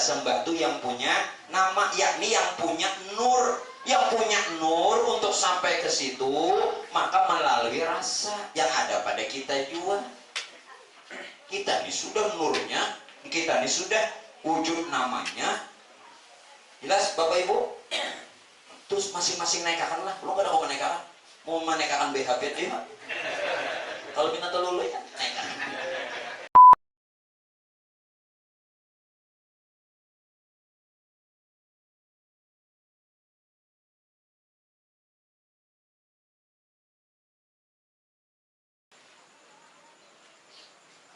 sembah itu yang punya nama, yakni yang punya nur. Yang punya nur untuk sampai ke situ maka melalui rasa yang ada pada kita juga. Kita ini sudah nurnya, kita ini sudah wujud namanya. Jelas Bapak Ibu? Terus masing-masing naikakan lah. Lo gak ada mau menaikakan? Mau menaikakan BHP? Ayo. Kalau minta telulu ya naikkan.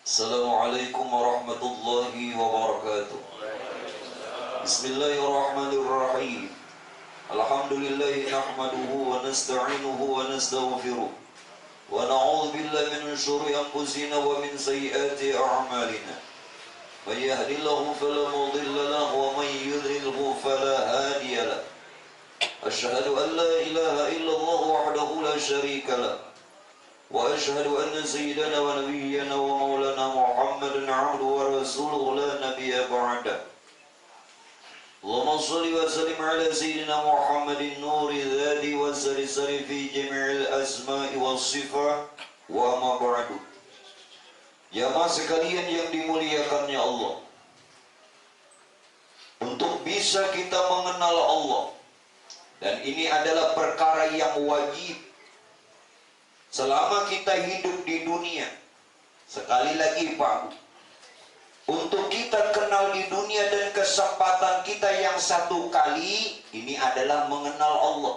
Assalamualaikum warahmatullahi wabarakatuh. Bismillahirrahmanirrahim. Alhamdulillahi nahmaduhu wa nasta'inuhu wa nastaghfiruh. Wa na'udzu billahi min syururi anfusina wa min sayyiati a'malina. May yahdihillahu fala mudilla lahu wa may yudlilhu fala hadiya lahu. Asyhadu an la ilaha illallah wahdahu la syarika lahu. وأشهد أن سيدنا ونبينا ومولانا محمد عبده ورسوله لا نبي بعده. اللهم صل وسلم على سيدنا محمد النور الذي والسرسر في جميع الأسماء والصفات وما بعد. Jamaah sekalian yang dimuliakannya Allah, untuk bisa kita mengenal Allah, dan ini adalah perkara yang wajib selama kita hidup di dunia. Sekali lagi Pak, untuk kita kenal di dunia dan kesempatan kita yang satu kali ini adalah mengenal Allah.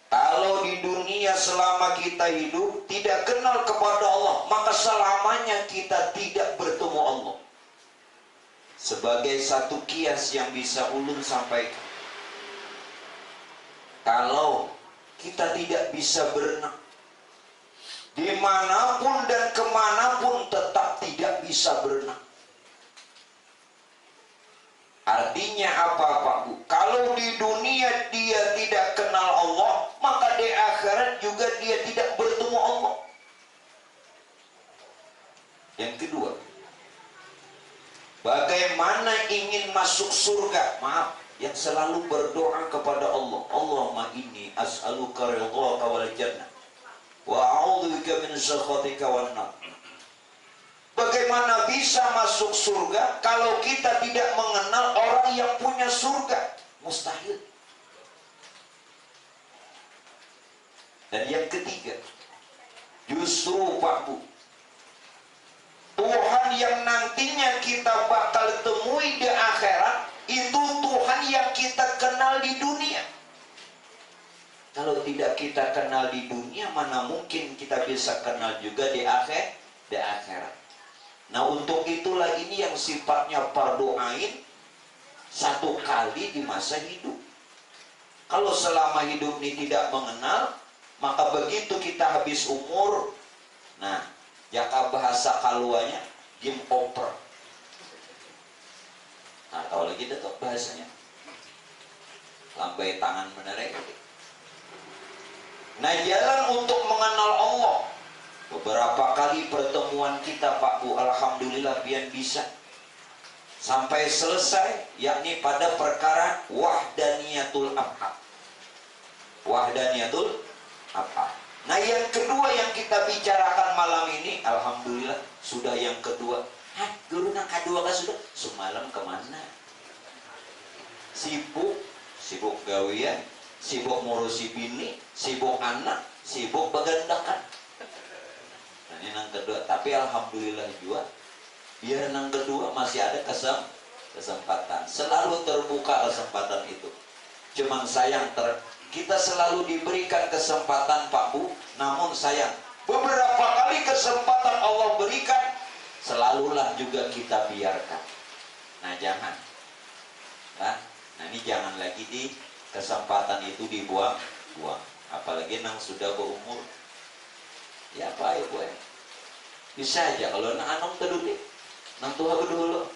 Kalau di dunia selama kita hidup tidak kenal kepada Allah, maka selamanya kita tidak bertemu Allah. Sebagai satu kias yang bisa ulun sampaikan, kalau kita tidak bisa berenang, dimanapun dan kemanapun tetap tidak bisa berenang. Artinya apa Pak Bu? Kalau di dunia dia tidak kenal Allah, maka di akhirat juga dia tidak bertemu Allah. Yang kedua, bagaimana ingin masuk surga? Maaf, yang selalu berdoa kepada Allah, Allahumma inni as'aluka ridhaka wal jannah wa a'udzubika min sakhatika wan nar. Bagaimana bisa masuk surga kalau kita tidak mengenal orang yang punya surga? Mustahil. Dan yang ketiga, justru Pak Bu, Tuhan yang nantinya kita bakal temui di akhirat itu Tuhan yang kita kenal di dunia. Kalau tidak kita kenal di dunia, mana mungkin kita bisa kenal juga di akhirat. Nah, untuk itulah ini yang sifatnya fardu ain, satu kali di masa hidup. Kalau selama hidup ini tidak mengenal, maka begitu kita habis umur, nah, jaka bahasa kaluanya game over. Nah, tahu lagi dah tuh bahasanya. Lambai tangan menerek. Nah, jalan untuk mengenal Allah. Beberapa kali pertemuan kita Pak Bu, alhamdulillah biar bisa sampai selesai, yakni pada perkara wahdaniyatul af'al. Wahdaniyatul af'al. Nah, yang kedua yang kita bicarakan malam ini, alhamdulillah sudah yang kedua. Hah, guru nang kedua kan sudah? Semalam kemana? Sibuk gawian, sibuk ngurusi bini, sibuk anak, sibuk begandakan. Nah, ini nang kedua. Tapi alhamdulillah juga, biar nang kedua masih ada kesempatan. Selalu terbuka kesempatan itu. Cuman sayang kita selalu diberikan kesempatan Pak Bu, namun sayang beberapa kali kesempatan Allah berikan, selalulah juga kita biarkan. Nah, jangan. Nah, ini jangan lagi di kesempatan itu dibuang-buang. Apalagi nang sudah berumur. Ya apa ya Bu? Bisa aja kalau nang anong terdudi, nang tua dulu.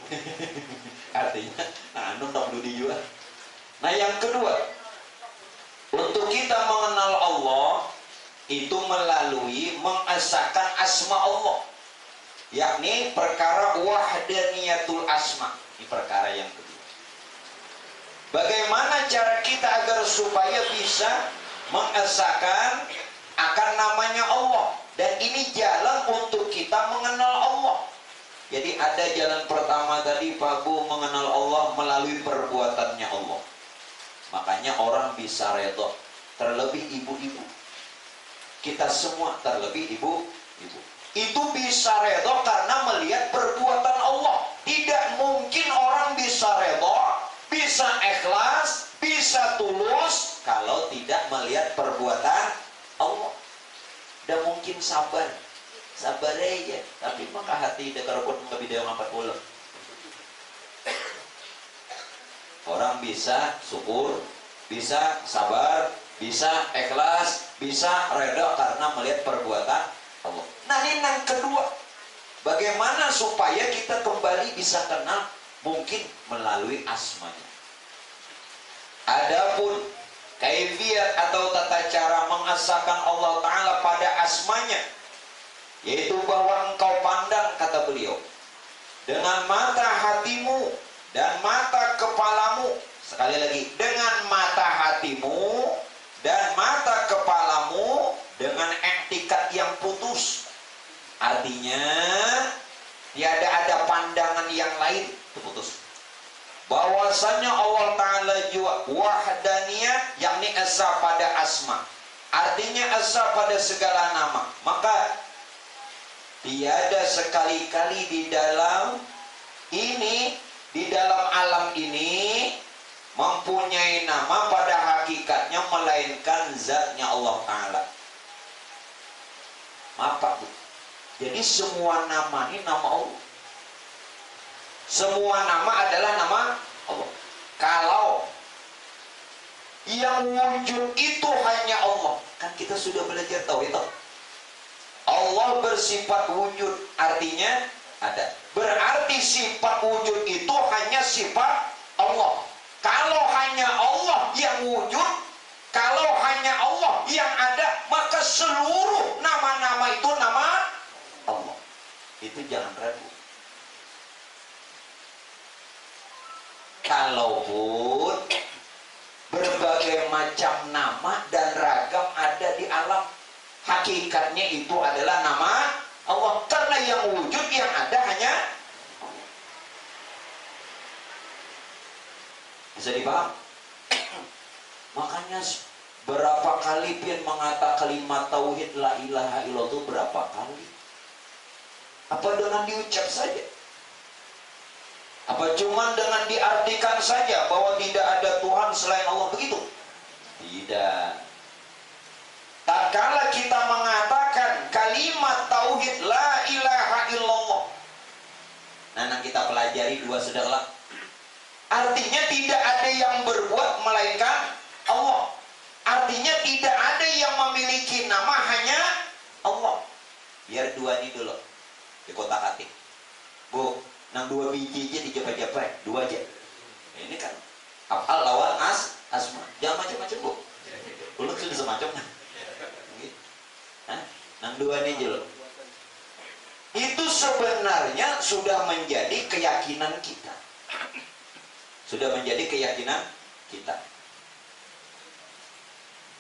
Artinya nang anong tak dudi juga. Nah, yang kedua, untuk kita mengenal Allah itu melalui mengesahkan asma Allah, yakni perkara wahdaniyatul asma. Ini Ini perkara yang kedua. Bagaimana cara kita agar supaya bisa mengesahkan akan namanya Allah. Dan ini jalan untuk kita mengenal Allah. Jadi ada jalan pertama tadi, Pak Bu, mengenal Allah melalui perbuatannya Allah. Makanya orang bisa redha, terlebih ibu-ibu. Kita semua, terlebih ibu-ibu, itu bisa redha karena melihat perbuatan Allah. Tidak mungkin orang bisa redha, bisa ikhlas, bisa tulus kalau tidak melihat perbuatan Allah. Dan mungkin sabar aja, tapi maka hati dekarpun video 40. Orang bisa syukur, bisa sabar, bisa ikhlas, bisa redha karena melihat perbuatan Allah. Nah, ini yang kedua, bagaimana supaya kita kembali bisa kenal, mungkin melalui asmanya. Adapun kaifiyat atau tata cara mengesahkan Allah Ta'ala pada asmanya, yaitu bahwa engkau pandang, kata beliau, dengan mata hatimu dan mata kepalamu. Sekali lagi, dengan mata hatimu dan mata kepalamu dengan etikat yang putus. Artinya tiada ada pandangan yang lain, itu putus. Bahwasanya Allah Ta'ala juga wahdaniyah, yakni esa pada asma, artinya esa pada segala nama. Maka tiada sekali-kali di dalam ini, di dalam alam ini mempunyai nama pada hakikatnya melainkan zatnya Allah Ta'ala. Maaf Pak Bu, jadi semua nama ini nama Allah. Semua nama adalah nama Allah. Kalau yang wujud itu hanya Allah, kan kita sudah belajar tahu itu. Allah bersifat wujud, artinya ada. Berarti sifat wujud itu hanya sifat Allah. Kalau hanya Allah yang wujud, kalau hanya Allah yang ada, maka seluruh nama-nama itu nama Allah. Itu jangan ragu. Kalaupun berbagai macam nama dan ragam ada di alam, hakikatnya itu adalah nama Allah. Karena yang wujud, yang ada hanya Allah. Bisa dipaham? Makanya berapa kali pian mengatakan kalimat tauhid la ilaha illallah itu berapa kali? Apa dengan diucap saja? Apa cuma dengan diartikan saja bahwa tidak ada Tuhan selain Allah, begitu? Tidak. Tatkala kita mengatakan kalimat tauhid la ilaha illallah, nah kita pelajari dua sudahlah. Artinya tidak ada yang berbuat melainkan Allah. Artinya tidak ada yang memiliki nama, hanya Allah. Biar dua ini dulu di kotak atik. Bu, nang dua biji aja dijepret-jepret, dua aja. Ini kan afal lawan asma. Jangan macam-macam Bu. Dulu sudah semacam. Nang dua ini aja loh. Itu sebenarnya sudah menjadi keyakinan kita. Sudah menjadi keyakinan kita.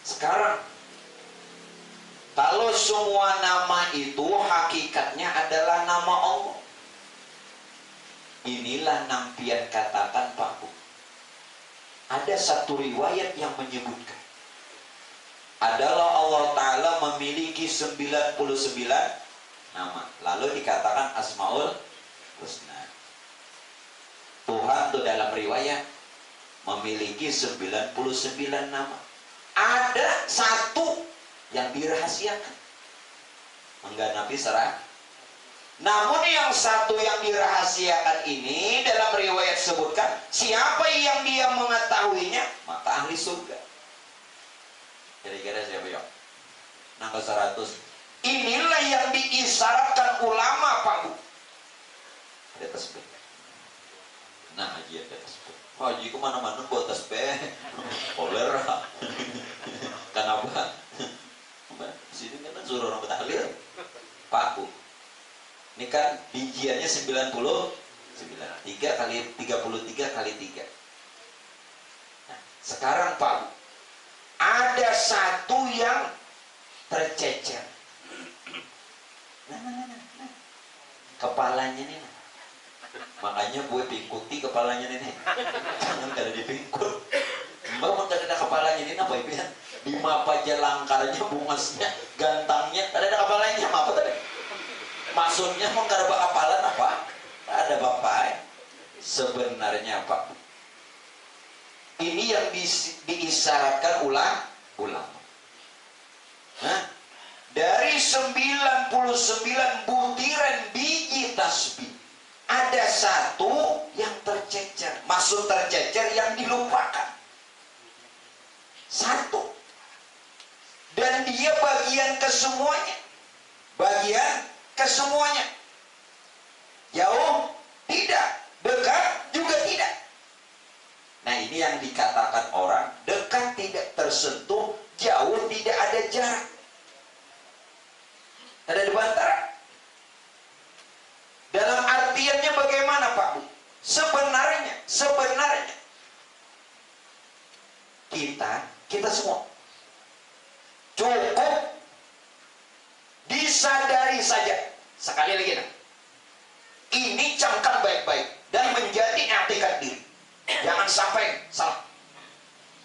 Sekarang kalau semua nama itu hakikatnya adalah nama Allah, inilah nampian katakan Pak Bu. Ada satu riwayat yang menyebutkan adalah Allah Ta'ala memiliki 99 nama. Lalu dikatakan Asmaul Husna. Tuhan itu dalam riwayat memiliki 99 nama. Ada satu yang dirahasiakan, mengganapi serah. Namun yang satu yang dirahasiakan ini dalam riwayat sebutkan, siapa yang dia mengetahuinya, maka ahli surga. Kira-kira siapa ya? Nangka 100. Inilah yang diisyaratkan ulama Pak Bu. Ada tasbih. Nah haji ada tasbih. Haji kemana-mana buat tasbih. Poler. Kenapa? Sini kan suruh orang bertahlil. Pak Bu. Ini kan bijiannya 99. 3 kali 33 kali 3. Nah, sekarang Pak, ada satu yang tercecer. Nah. Kepalanya nih. Makanya gue pingkuti kepalanya nih. Jangan kada dipingkut. Mbak kada ada kepalanya ini apa itu ya? Di mapa aja langkarnya, bungasnya, gantangnya, kada ada kepalanya apa tadi? Maksudnya menggarba kapalan apa? Ada bapak ya? Sebenarnya Pak, ini yang diisyaratkan ulama. Nah, dari 99 butiran biji tasbih, ada satu yang tercecer. Maksud tercecer yang dilupakan. Satu. Dan dia bagian kesemuanya. Bagian kesemuanya. Jauh? Tidak. Dekat? Juga tidak. Nah, ini yang dikatakan orang, dekat tidak tersentuh, jauh tidak ada jarak. Ada di antara. Dalam artiannya bagaimana Pak Bu? Sebenarnya kita semua cukup disadari saja. Sekali lagi nah. Ini camkan baik-baik dan menjadi i'tikad diri. Jangan sampai salah.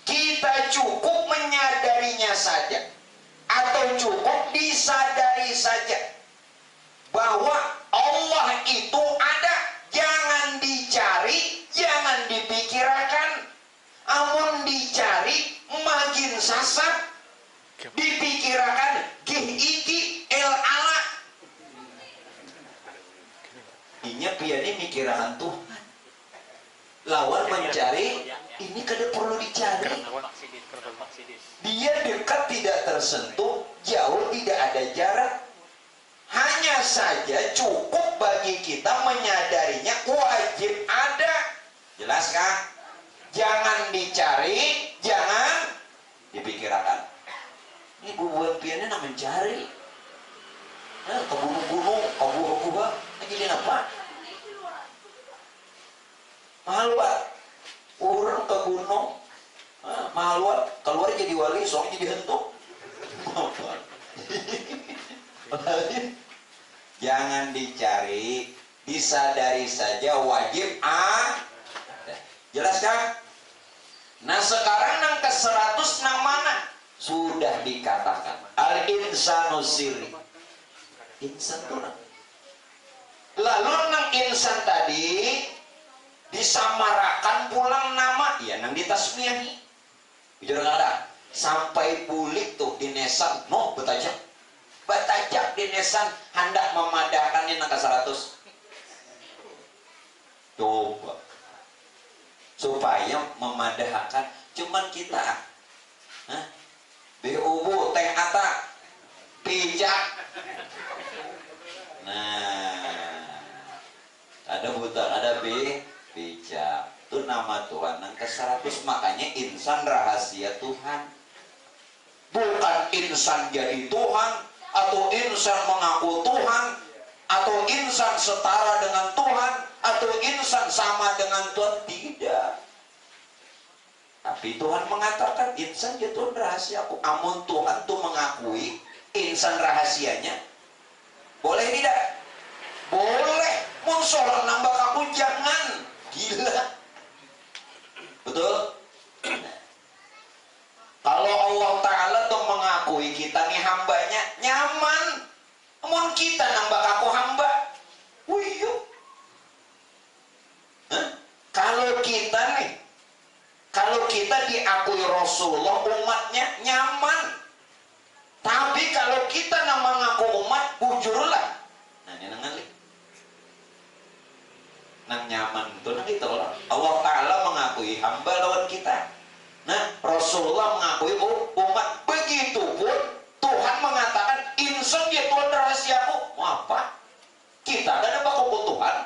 Kita cukup menyadarinya saja atau cukup disadari saja bahwa Allah itu ada. Jangan dicari, jangan dipikirkan. Amun dicari makin sasar, dipikirkan iki el ala. Inya piani mikirakan Tuhan. Lawan mencari, ini kada perlu dicari. Dia dekat tidak tersentuh, jauh tidak ada jarak. Hanya saja cukup bagi kita menyadarinya, wajib ada. Jelas kah? Jangan dicari, jangan dipikirkan. Ini bubuan piannya nak mencari. Ke gunung-gunung, ke gua-gua, jadi apa? Mahaluat. Orang ke gunung, mahaluat, keluar jadi wali, soalnya jadi hentuk. Jangan dicari, disadari saja, wajib jelas kan? Nah sekarang nang ke 100 nang mana? Sudah dikatakan al-insanu sirri. Insan tuh nang. Lalu nang insan tadi disamarakan pulang nama, ya nang ditasmiahi. Bicara nggak ada. Sampai bulik tuh di nesan, no betajak di nesan, hendak memadahkan ini nang ke 100. Coba supaya memadahkan, cuman kita BUBU teng ata pijak. Nah ada buta, ada pijak itu nama Tuhan nang ke 100. Makanya insan rahasia Tuhan, bukan insan jadi Tuhan atau insan mengaku Tuhan atau insan setara dengan Tuhan atau insan sama dengan Tuhan. Tidak. Tapi Tuhan mengatakan insan ya Tuhan rahasiaku. Amun Tuhan tuh mengakui insan rahasianya, boleh tidak? Boleh. Mun sholat nambah aku jangan. Gila. Betul? Kalau Allah Ta'ala tuh mengakui kita nih hambanya, nyaman. Mun kita nambah aku hamba, wuyuk. Kalau kita diakui Rasulullah umatnya, nyaman. Tapi kalau kita nama ngaku umat, bujurlah. Nah ini nangan nang nyaman itu nang itu loh. Allah Ta'ala mengakui hamba lawan kita. Nah Rasulullah mengakui umat. Begitupun Tuhan mengatakan insan dia Tuhan rahasiaku. Mau apa? Kita gak ada baku Tuhan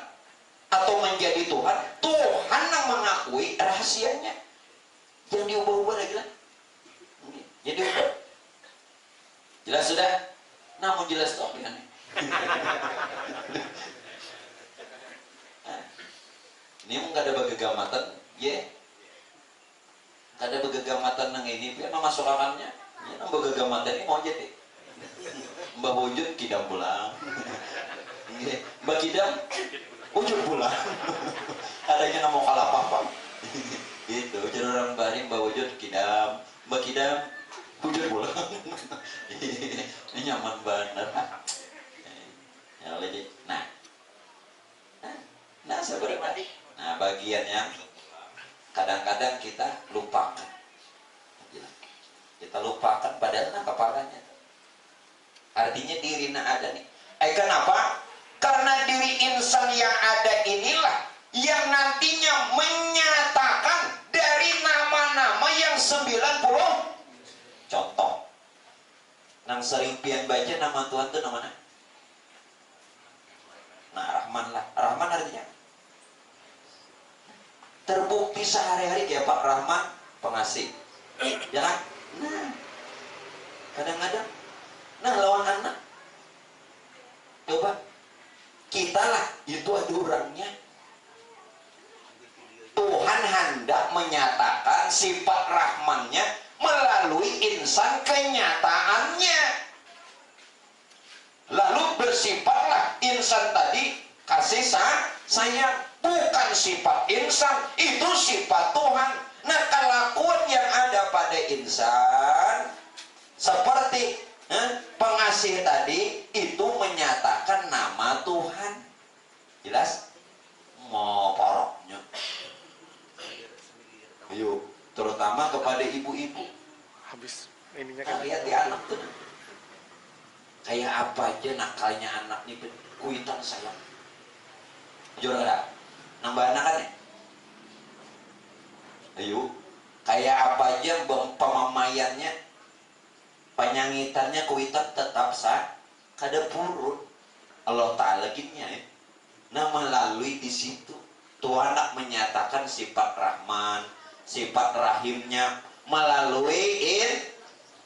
atau menjadi Tuhan. Tuhan yang mengakui rahasianya. Jangan diubah-ubah lagi lah. Jadi ubah. Jelas sudah? Namun jelas toh ya. begegamatan ya kada begegamatan nang ini pian masuk akalnya ya nang begegamatan ini mau jadi mbah wujud kidam pulang mbah kidam wujud pulang adanya nang mau kalah apa gitu jadi orang bari mbah wujud kidam mbah kidam wujud pulang ini nyaman banget ya lagi nah sebenarnya nah bagian yang kadang-kadang kita lupakan padahal nah keparanya artinya diri ada nih kenapa? Karena diri insan yang ada inilah yang nantinya menyatakan dari nama-nama yang 90 contoh nang sering pian baca nama Tuhan itu namanya nah Rahman lah Rahman artinya terbukti sehari-hari ya Pak Rahman pengasih ya kan nah kadang-kadang nah lawan anak coba kita lah itu ada orangnya Tuhan hendak menyatakan sifat Rahmannya melalui insan kenyataannya lalu bersifatlah insan tadi kasih sayang bukan sifat insan itu sifat Tuhan. Nah kelakuan yang ada pada insan seperti pengasih tadi itu menyatakan nama Tuhan jelas mau poroknya ayo terutama kepada ibu-ibu habis ininya kan lihat di anak tuh kayak apa aja nakalnya anak nih kuitan sayang jujur ada nambah anak kan ya ayo kayak apa aja pemamayannya penyangitannya kuitan tetap sah kada purun Allah Ta'ala gininya ya nah melalui di situ Tuhan nak menyatakan sifat Rahman sifat Rahimnya melalui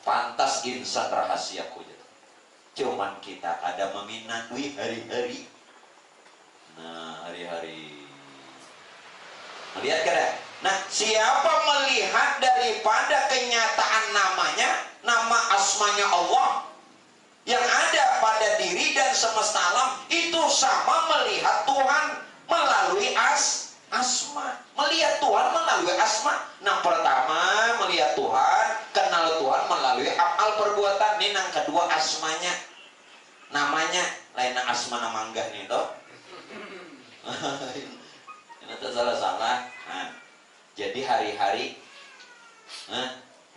pantas insan rahasia kuja cuman kita kada meminati hari-hari nah hari-hari melihat kada nah siapa melihat daripada kenyataan namanya nama asmanya Allah yang ada pada diri dan semesta alam itu sama melihat Tuhan melalui asma melihat Tuhan melalui asma yang pertama melihat Tuhan kenal Tuhan melalui amal perbuatan ini yang kedua asmanya namanya lain asma nama enggak nih toh ini tak salah-salah nah, jadi hari-hari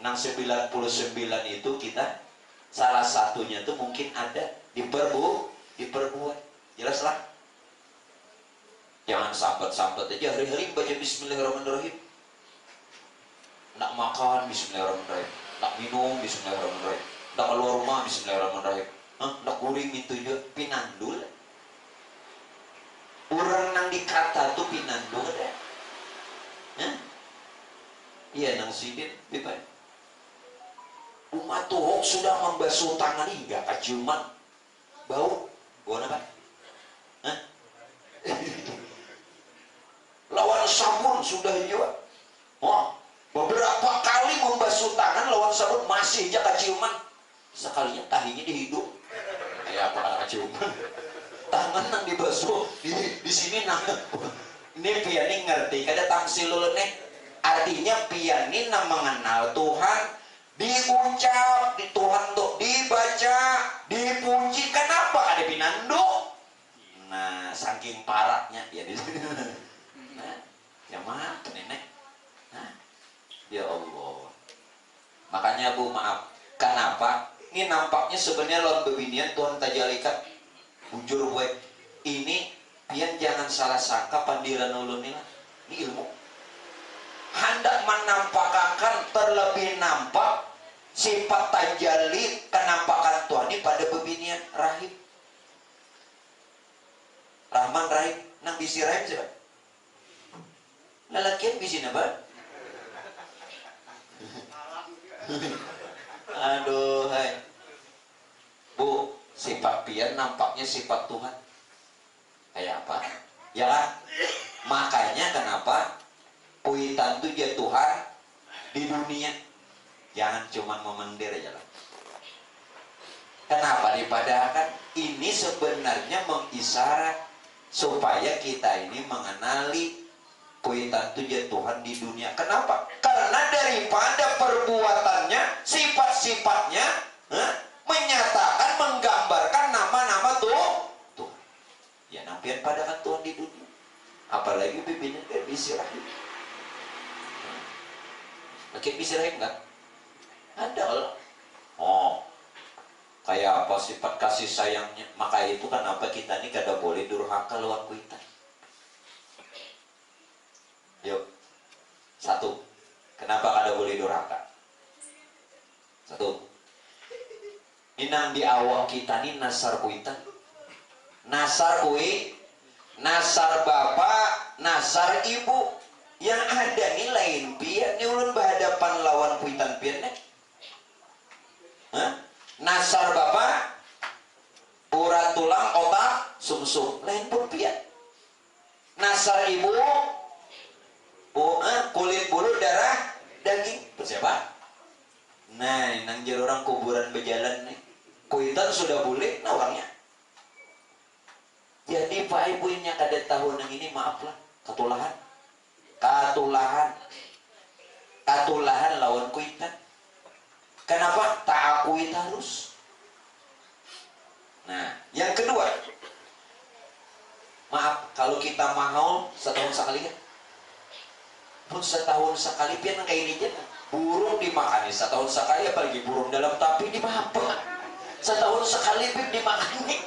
nang 99 itu kita salah satunya itu mungkin ada diperbuat jelas lah jangan sambat-sambat aja hari-hari baca bismillahirrahmanirrahim nak makan bismillahirrahmanirrahim nak minum bismillahirrahmanirrahim nak keluar rumah bismillahirrahmanirrahim nak guring itu juga pinandul orang nang dikata tuh pinandul ada iya nang sidin bebas umat Tuhan sudah membasuh tangan hingga keciuman bau apa? Lawan sabun sudah juga beberapa kali membasuh tangan lawan sabun masih aja keciuman sekalinya tahinya dihidup kayak apa keciuman tangan yang dibasuh di sini nah ini piani ngerti kada tangsil nih artinya piani nah mengenal Tuhan diucap di Tuhan tuh dibaca dipuji kenapa ada pinanduk nah saking parahnya ya di sini nah ya maaf nenek nah ya Allah makanya Bu maaf kenapa ini nampaknya sebenarnya lawan bebinian Tuhan tajalikan bujur gue ini pian jangan salah sangka pandiran ulun ini ilmu hendak menampakkan terlebih nampak sifat tajalli kenampakan Tuhan ini pada bebinian Rahim Rahman Rahim nang bisi Rahim siapa? Lalakian bisi napa? Aduh hai Bu sifat pian nampaknya sifat Tuhan kayak apa? Ya kan? Makanya kenapa kuitan tuh jatuhan di dunia. Jangan cuma memendir aja lah. Kenapa dipadahkan? Ini sebenarnya mengisyarat supaya kita ini mengenali kuitan itu jatuhan di dunia. Kenapa? Karena daripada perbuatannya, sifat-sifatnya menyatakan, menggambarkan nama-nama Tuhan. Ya nampian padakan Tuhan di dunia. Apalagi pipinya kayak bisi rahim. Pakai bisi rahim enggak? Ada loh. Oh, kayak apa sifat kasih sayangnya? Maka itu kenapa kita ini kada boleh durhaka lawan kuitan. Yuk, satu, kenapa kada boleh durhaka? Satu, inang di awak kita ini nasar kuitan, nasar kui, nasar bapak, nasar ibu. Yang ada nih lain pian, ini ulun berhadapan lawan kuitan pian nih. Nasar bapak, urat tulang, otak, sumsum, lain pun pian. Nasar ibu, kulit bulu, darah, daging. Siapa? Nah, nang jar orang kuburan berjalan nih. Kuitan sudah boleh, nah orangnya. Jadi pak ibunya kada tahu nang ini, maaflah, katulahan lawan kuitan. Kenapa? Tak akui harus. Nah, yang kedua, maaf kalau kita mahal setahun sekali kan? Pun setahun sekali pian kayak ini aja. Burung dimakani setahun sekali, apalagi burung dalam tapi dimapa. Setahun sekali pun dimakani.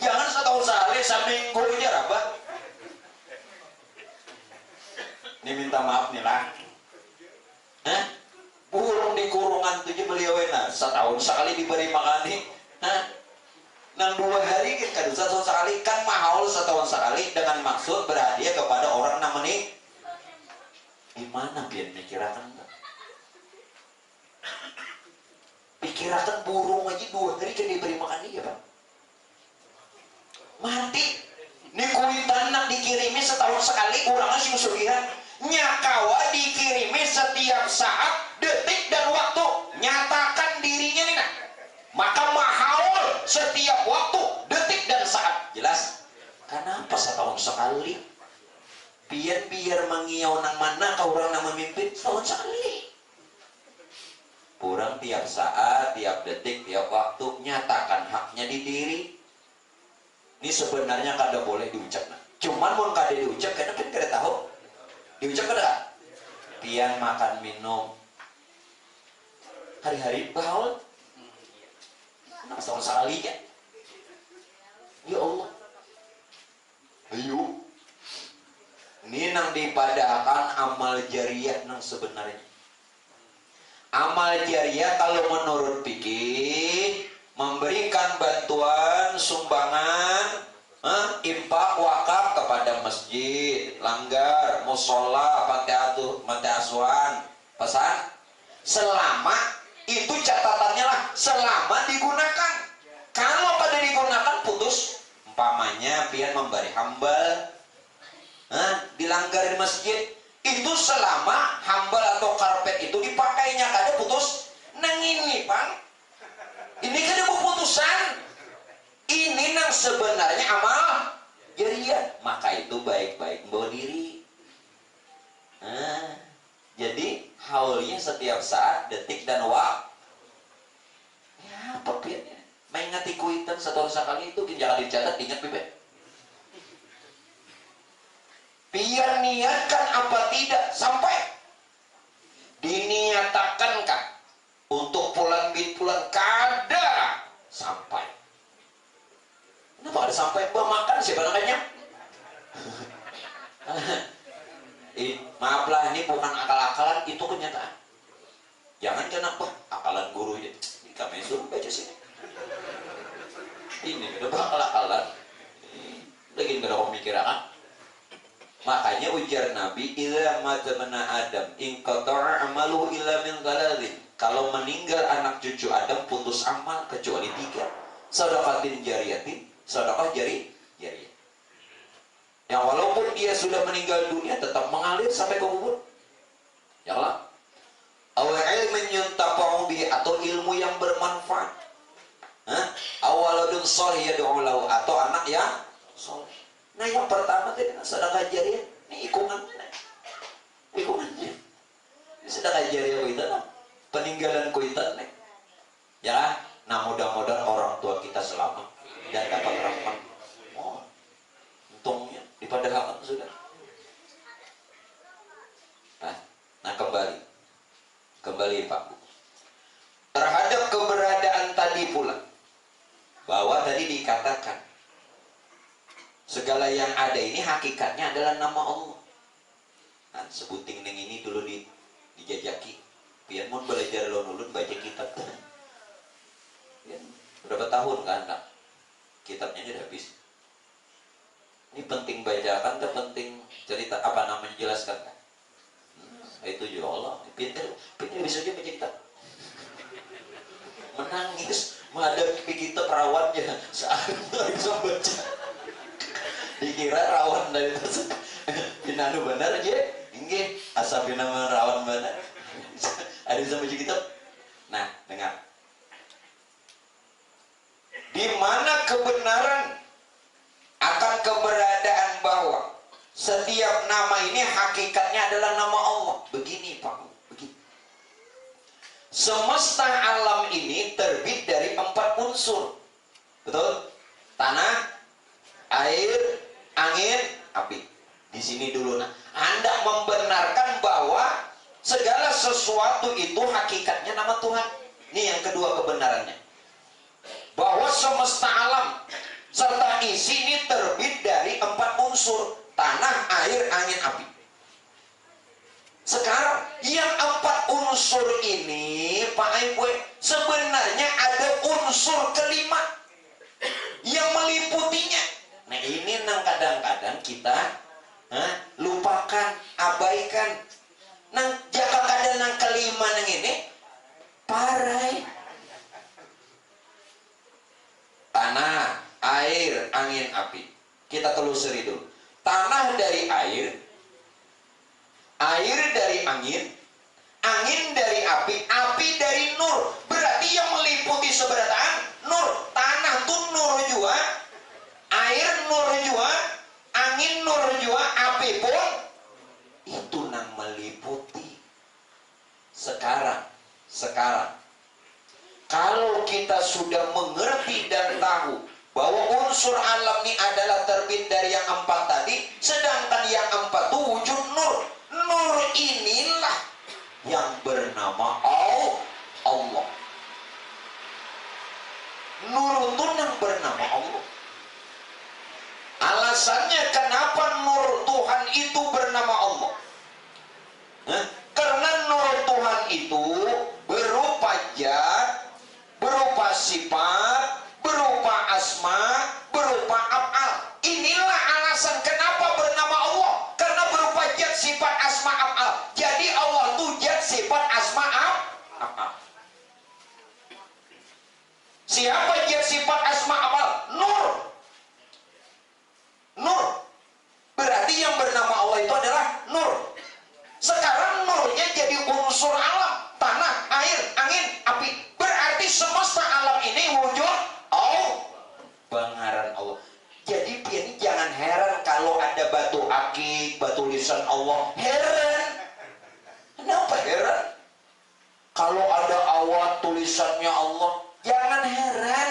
Jangan setahun sekali, seminggu aja rabah. Ini minta maaf nih lah. Burung di kurungan tujuh beliau setahun sekali diberi makani. Nang 2 hari kan setahun sekali kan mahal setahun sekali dengan maksud berhadiah kepada orang namanya. Gimana biar mikirakan? Pikirakan burung aja 2 hari kan diberi makan dia, Pak. Mati. Ini kuitan nak dikirimi setahun sekali, kurangnya sih musuhihan. Nyakawa dikirimi setiap saat, detik dan waktu. Nyatakan dirinya nih nah. Maka mahal setiap waktu, detik dan saat. Jelas? Kenapa setahun sekali? Biar mengiau nang mana kau orang nama memimpin setahun sekali. Kurang tiap saat, tiap detik, tiap waktu nyatakan haknya di diri. Ini sebenarnya kada boleh diucap. Cuman mau kada diucap, kenapa kada tahu? Diucap kada? Pian makan minum hari-hari baul. Kenapa setahun sekali ya? Ya Allah. Ayo. Ini nang dipadahkan amal jariah nang sebenarnya. Amal jariah kalau menurut fikih memberikan bantuan, sumbangan, infak, wakaf kepada masjid, langgar, musola, pantai asuhan, pesan. Selama itu catatannya lah, selama digunakan. Kalau pada digunakan putus, umpamanya pian memberi hambal, dilanggar di masjid, itu selama hambal atau karpet itu dipakainya kada putus. Nang ini Bang, ini kada keputusan. Ini nang sebenarnya amal jariah. Maka itu baik-baik bawa diri. Jadi haulnya setiap saat, detik dan waktu. Ya apa piannya? Main ngati kuitan setahun sekali itu jangan dicatat, ingat bibet. Biar niatkan apa tidak sampai diniatakankah untuk pulang kada sampai. Kenapa ada sampai makan siapa namanya? Maaflah, ini bukan akal-akalan, itu kenyataan. Jangan kenapa akalan guru ya. Kami suruh baca sini. Ini udah akal-akalan. Lagi nggak ada pemikiran. Makanya ujar Nabi, "Idza mata mana Adam, in qata'a amaluhu illa min thalathin." Kalau meninggal anak cucu Adam putus amal kecuali 3. Shadaqatin jariyatin, sedekah jariah. Yang walaupun dia sudah meninggal dunia tetap mengalir sampai ke kubur. Ya Allah. Aw ilmin yuntafa'u bihi, atau ilmu yang bermanfaat. Awaladun sholih yad'u lahu, atau anak yang soleh. Nah yang pertama tadi sedekah jariah. Ini ikungannya. Ikungannya. Sedekah jariah itu peninggalan kuitan nih. Ya, nah mudah-mudahan orang tua kita selamat dan dapat rahmat. Oh, untungnya dipadahkan sudah. Nah kembali Pak Bu. Terhadap keberadaan tadi pula, bahwa tadi dikatakan segala yang ada ini hakikatnya adalah nama Allah. Nah, sebuting neng ini dulu dijajaki. Pian mun belajar ulun baca kitab tuh. Ya, berapa tahun kan anak? Kitabnya udah habis. Ini penting bacakan, penting cerita apa namanya jelaskan kan? Itu juga Allah. Pintar bisa aja baca kitab. Menangis menghadapi kitab rawannya saat bisa baca. Dikira rawan dari itu. Pinanu benar aja. Inggih, asal pinanu rawan benar. Ada bisa baca kitab. Nah, dengar. Di mana kebenaran akan keberadaan bahwa setiap nama ini hakikatnya adalah nama Allah. Begini Pak, begini. Semesta alam ini terbit dari 4 unsur. Betul? Tanah, air, angin, api. Di sini dulu nah. Anda membenarkan bahwa segala sesuatu itu hakikatnya nama Tuhan. Ini yang kedua kebenarannya. Bahwa semesta alam serta isi ini terbit dari 4 unsur. Tanah, air, angin, api. Sekarang yang 4 unsur ini Pak Ibu, sebenarnya ada unsur kelima yang meliputinya. Nah ini nang kadang-kadang kita lupakan, abaikan. Nang jaka kadang nang kelima nang ini parai. Tanah, air, angin, api. Kita telusuri dulu. Tanah dari air dari angin dari api dari nur. Berarti yang meliputi seberataan nur. Tanah tuh nur jua, air nur jua, angin nur jua, api pun itu nang meliputi. Sekarang kalau kita sudah mengerti dan tahu bahwa unsur alam ini adalah terbit dari yang 4 tadi, sedangkan yang 4 itu wujud nur. Nur inilah yang bernama Allah. Nur itu yang bernama Allah. Alasannya kenapa nur Tuhan itu bernama Allah? Karena nur Tuhan itu berupa zat, berupa sifat, berupa asma, berupa af'al. Inilah alasan kenapa bernama Allah. Karena berupa zat, sifat, asma, af'al. Jadi Allah itu zat, sifat, asma, af'al. Siapa zat, sifat, asma, af'al? Nur. Berarti yang bernama Allah itu adalah nur. Sekarang nurnya jadi unsur alam. Tanah, air, angin, api. Berarti semesta alam ini wujud pengaran Allah. Jadi ini jangan heran kalau ada batu akik, batu lisan Allah. Heran. Kenapa heran? Kalau ada awat tulisannya Allah, jangan heran.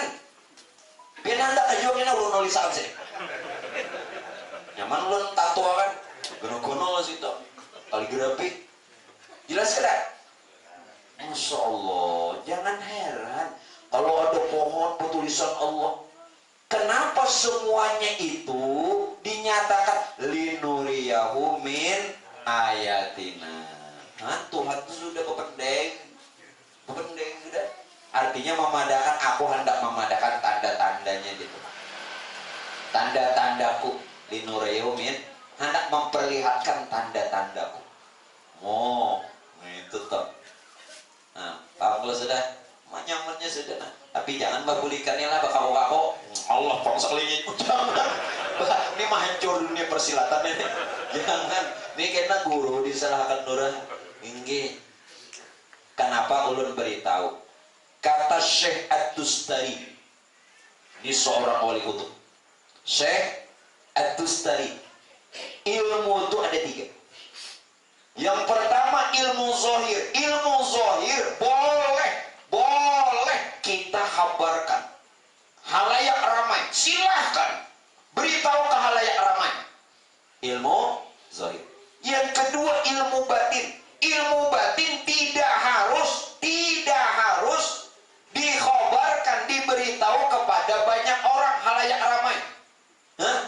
Biar anda ajuangin ulun nulisan sih. Nyaman ulun tato kan? Gono-gono lah situ. Kaligrafi. Jelas kan? Masya Allah, jangan heran kalau ada pohon bertulisan Allah. Kenapa semuanya itu dinyatakan linuriyahu min ayatina? Tuhan itu sudah kependeng sudah. Artinya memadakan, aku hendak memadakan tanda-tandanya gitu. Tanda-tandaku linuriyahu min, hendak memperlihatkan tanda-tandaku. Itu toh. Nah, paham kalau sudah nyamannya sudah. Nah. Tapi jangan babulikannya lah bakal Allah pong sekalinya. Jangan. Ini mah hancur dunia persilatan ini. Jangan, ini kena guru disalahkan orang. Inggih. Kenapa ulun beritahu? Kata Syekh At-Tustari, ini seorang wali kutub. Syekh At-Tustari, ilmu itu ada 3. Yang pertama ilmu zahir. Ilmu zahir boleh kita kabarkan halayak ramai, silahkan beritahu ke halayak ramai. Ilmu zahir. Yang kedua ilmu batin. Ilmu batin tidak harus dikhabarkan, diberitahu kepada banyak orang, halayak ramai.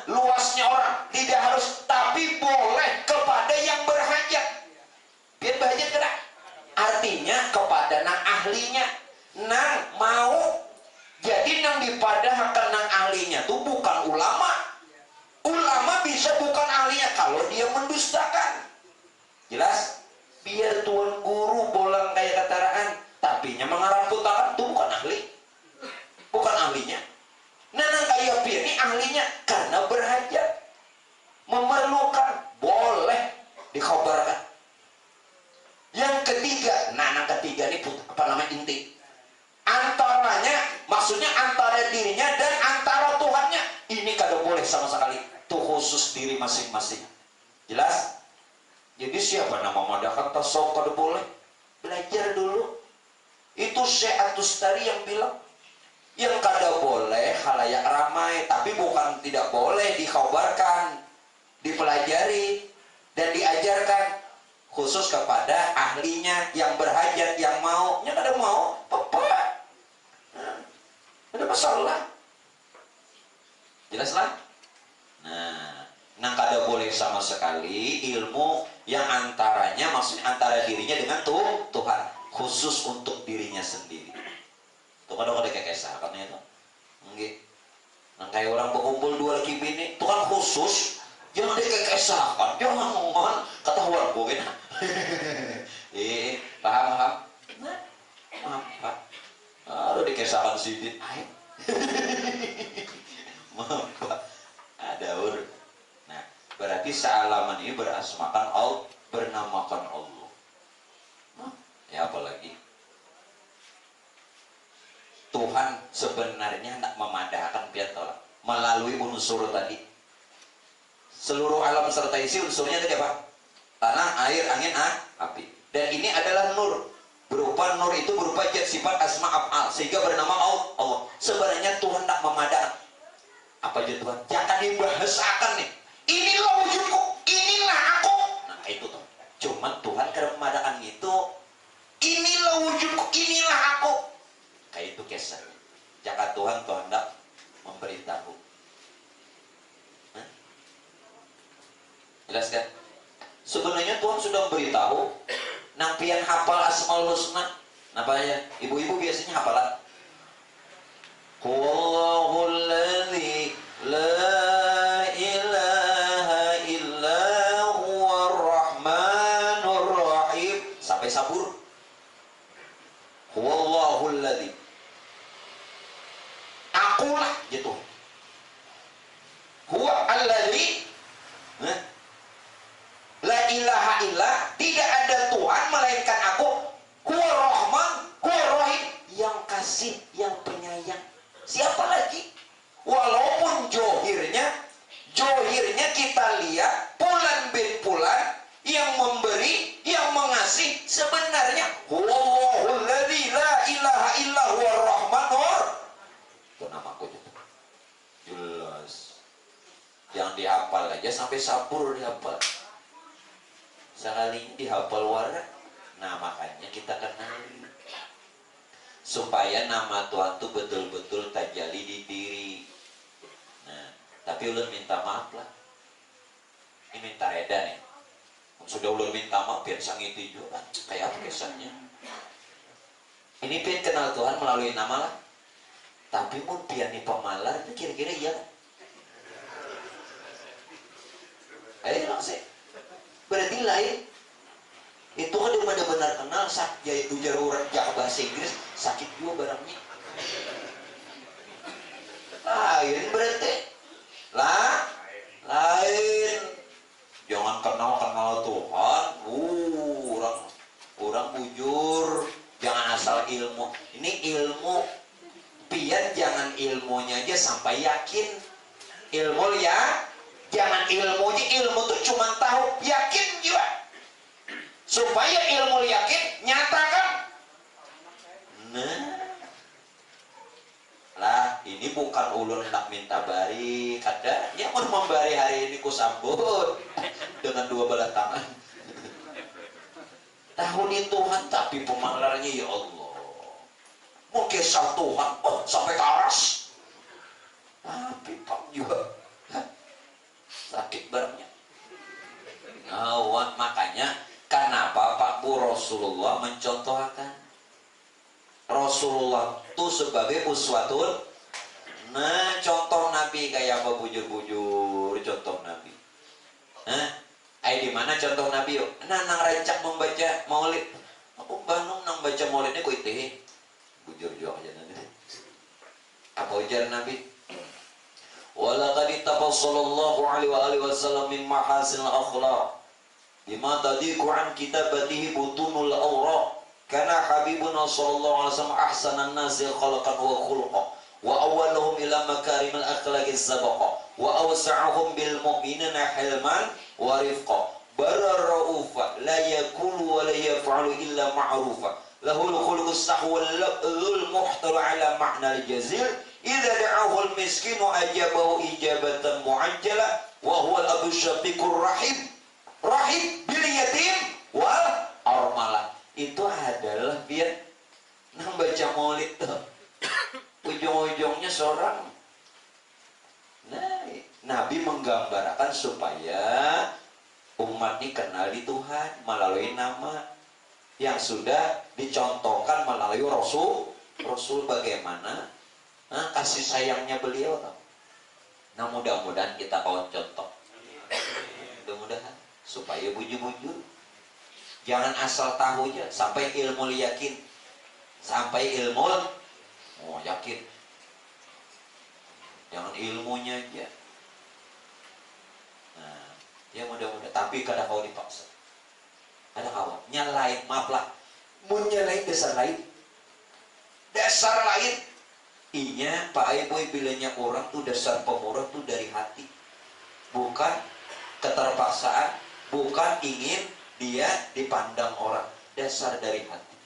Luasnya orang tidak harus, tapi boleh kepada yang berhajat. Biar berhajat kena. Artinya kepada nang ahlinya. Nang mau jadi nang dipadahkan nang ahlinya tuh bukan ulama. Ulama bisa bukan ahlinya kalau dia mendustakan. Jelas? Biar tuan guru bolang kayak kataraan, tapi nya mengarah putaran tuh bukan ahli. Bukan ahlinya. Nah, kayak biar ini ahlinya karena berhajat, memerlukan, boleh dikhabarkan. Yang ketiga, ketiga ini apa namanya inti. Antaranya, maksudnya antara dirinya dan antara Tuhannya. Ini kada boleh sama sekali. Itu khusus diri masing-masing. Jelas? Jadi siapa nama madakan tasawuf kada boleh? Belajar dulu. Itu Syekh At-Tustari yang bilang. Yang kada boleh halayak ramai, tapi bukan tidak boleh dikhabarkan, dipelajari dan diajarkan khusus kepada ahlinya yang berhajat, yang mau. Yang kada mau, apa? Ada masalah. Jelas lah? Nah, kada boleh sama sekali ilmu yang antaranya, maksudnya antara dirinya dengan Tuhan, khusus untuk dirinya sendiri. Tuh kadang ada kayak kisah kan itu. Nggih. Nang kayak orang berkumpul 2 laki bini, itu kan khusus. Jangan ada kayak kisah kan. Jangan ngomong ketahuan kok kena. Paham? Nah, apa? Aduh dikisahkan sidit. Apa? Ada urut. Nah, berarti sealaman ini berasmakan Allah, bernamakan Allah. Ya apalagi? Tuhan sebenarnya tidak memadahkan pihak tolak melalui unsur tadi. Seluruh alam serta isi unsurnya tadi apa? Tanah, air, angin, api. Dan ini adalah nur. Berupa nur itu berupa zat sifat asma af'al sehingga bernama Allah. Sebenarnya Tuhan tidak memadahkan. Apa aja Tuhan? Jangan dibahasakan nih. Inilah wujudku, inilah aku. Nah itu tuh. Cuman Tuhan karena memadahkan itu. Inilah wujudku, inilah aku. Kayak itu kisah. Jangan Tuhan tidak memberitahu. Jelas kan? Sebenarnya Tuhan sudah memberitahu. Nampian hafal Asmaul Husna. Namanya ibu-ibu biasanya hafalan. Huwallahul ladzi la ilaha illa huwar rahmanur rahim sampai sabur. Huwallahul ladzi, akulah gitu. Huwa alladzi la ilaha illa, tidak ada Tuhan melainkan aku. Huwa rahman, huwa rahim, yang kasih, yang penyayang. Siapa lagi? Walaupun johirnya kita lihat pulan bin pulan yang memberi, yang mengasih, sebenarnya Huwallahul ladzi la ilaha illa huwar rahmanur. Itu namaku itu. Jelas. Yang dihafal aja sampai sabur dihafal. Sekali dihafal warak. Nah makanya kita kenali. Supaya nama Tuhan itu betul-betul tajalli di diri. Nah, tapi ulun minta maaf lah. Ini minta reda nih. Sudah ulun minta maaf biar sang itu juga. Kayak apa kesannya? Ini pian kenal Tuhan melalui nama lah. Tapi mau pian nih pemalar, kira-kira iya. Ayo langsung. Berarti lain. Itu kan dia benar-benar kenal sak ya ujar orang jak bahasa Inggris sakit juga barangnya. Lain berarti lah Lain. Jangan kenal Tuhan. Orang bujur. Jangan asal ilmu. Ini ilmu. Pian jangan ilmunya aja sampai yakin. Ilmu ya. Jangan ilmunya. Ilmu tuh cuma tahu. Yakin juga. Supaya ilmu yakin nyatakan. Nah. Lah, ini bukan ulun nak minta bari. Kada, yang mau membari hari ini ku sambut dengan dua belah tangan. Tahu di Tuhan, tapi pemanglarnya ya Allah. Mungkin sang Tuhan, sampai ke aras. Tapi pak juga sakit barangnya. Ngawan, makanya kenapa Pak Bu Rasulullah mencontohkan Rasulullah itu sebagai uswatun. Nah, contoh Nabi kayak apa bujur-bujur contoh Nabi. Di mana contoh Nabi yuk? Nang rancak membaca maulid. Aku bangun nang baca maulidnya ku itu. Bujur juga aja nanti. Apa ujar Nabi? Walaqad tafassalallahu alaihi wasallam min mahasinil akhlaq bima tadiqu an kitabatihi butunul awraq. Karena Habibuna sallallahu alaihi wasallam ahsanan nasi khalaqan wa khuluqa wa awwaluhum ila makarimil akhlaqi sabaqa wa awsa'uhum bil mu'minina hilman wa rifqa bararaufa la yakulu wa la yaf'alu illa ma'rufa lahul khuluqus sahwa lul muhtaru ala ma'na al jazil idza da'ahu al miskinu ajabahu ijabatan mu'ajjala wa huwa al abu syafiqur rahim bil yatim wal armalah. Itu adalah biar nang baca maulid tuh ujung-ujungnya seorang. Nah, Nabi menggambarkan supaya umat ini kenal di Tuhan melalui nama yang sudah dicontohkan melalui Rasul bagaimana kasih sayangnya beliau. Nah, mudah-mudahan kita kawan contoh. Mudah-mudahan supaya bujur-bujur. Jangan asal tahu aja sampai ilmu yakin. Sampai ilmu yakin. Jangan ilmunya aja. Nah, ya mudah-mudahan. Tapi kadang kau dipaksa. Ada kawan nyalain, maaf lah. Mun nyalain dasar lain. Dasar lain. Inya Pak Ibu bilangnya orang tuh dasar pemurah tuh dari hati. Bukan keterpaksaan, bukan ingin dia dipandang orang, dasar dari hati.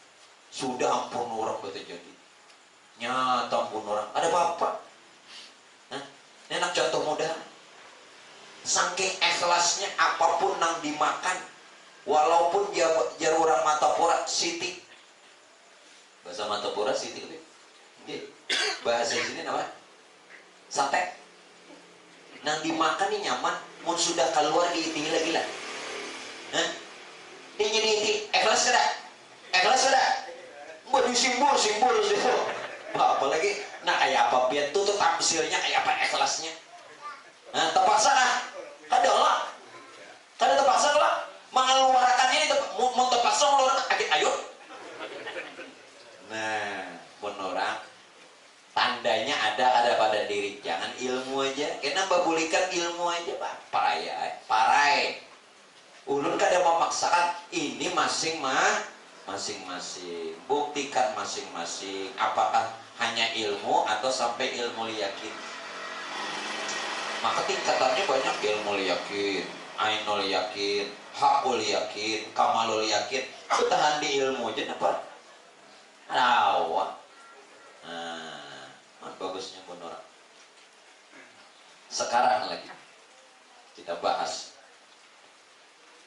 Sudah ampun orang betul jadi. Nyata ampun orang. Ada apa-apa? Enak contoh mudah. Saking ikhlasnya apapun nang dimakan, walaupun jar orang Matapura siti. Bahasa Matapura siti. Bahasa sini apa? Sate. Nang dimakan ini nyaman, mun sudah keluar diiti lagi lah. Ini ikhlas kada? Ikhlas kada? Mau disimbol. Apalagi, kayak apa biar tuh tampilnya kayak apa ikhlasnya? Terpaksa lah, kada lah, kada terpaksa lah, mengeluarkannya mau terpaksa mengeluarkan akit ayo. Nah, menurut tandanya ada pada diri, jangan ilmu aja. Kenapa bulikan ilmu aja pak? Parai. Ulun kada memaksakan, ini masing-masing. Buktikan masing-masing. Apakah hanya ilmu atau sampai ilmu yakin? Maka tingkatannya banyak. Ilmu yakin, ainul yakin, hakul yakin, kamalul yakin. Tahan di ilmu aja dapat. Awak. Bagusnya benar. Sekarang lagi kita bahas.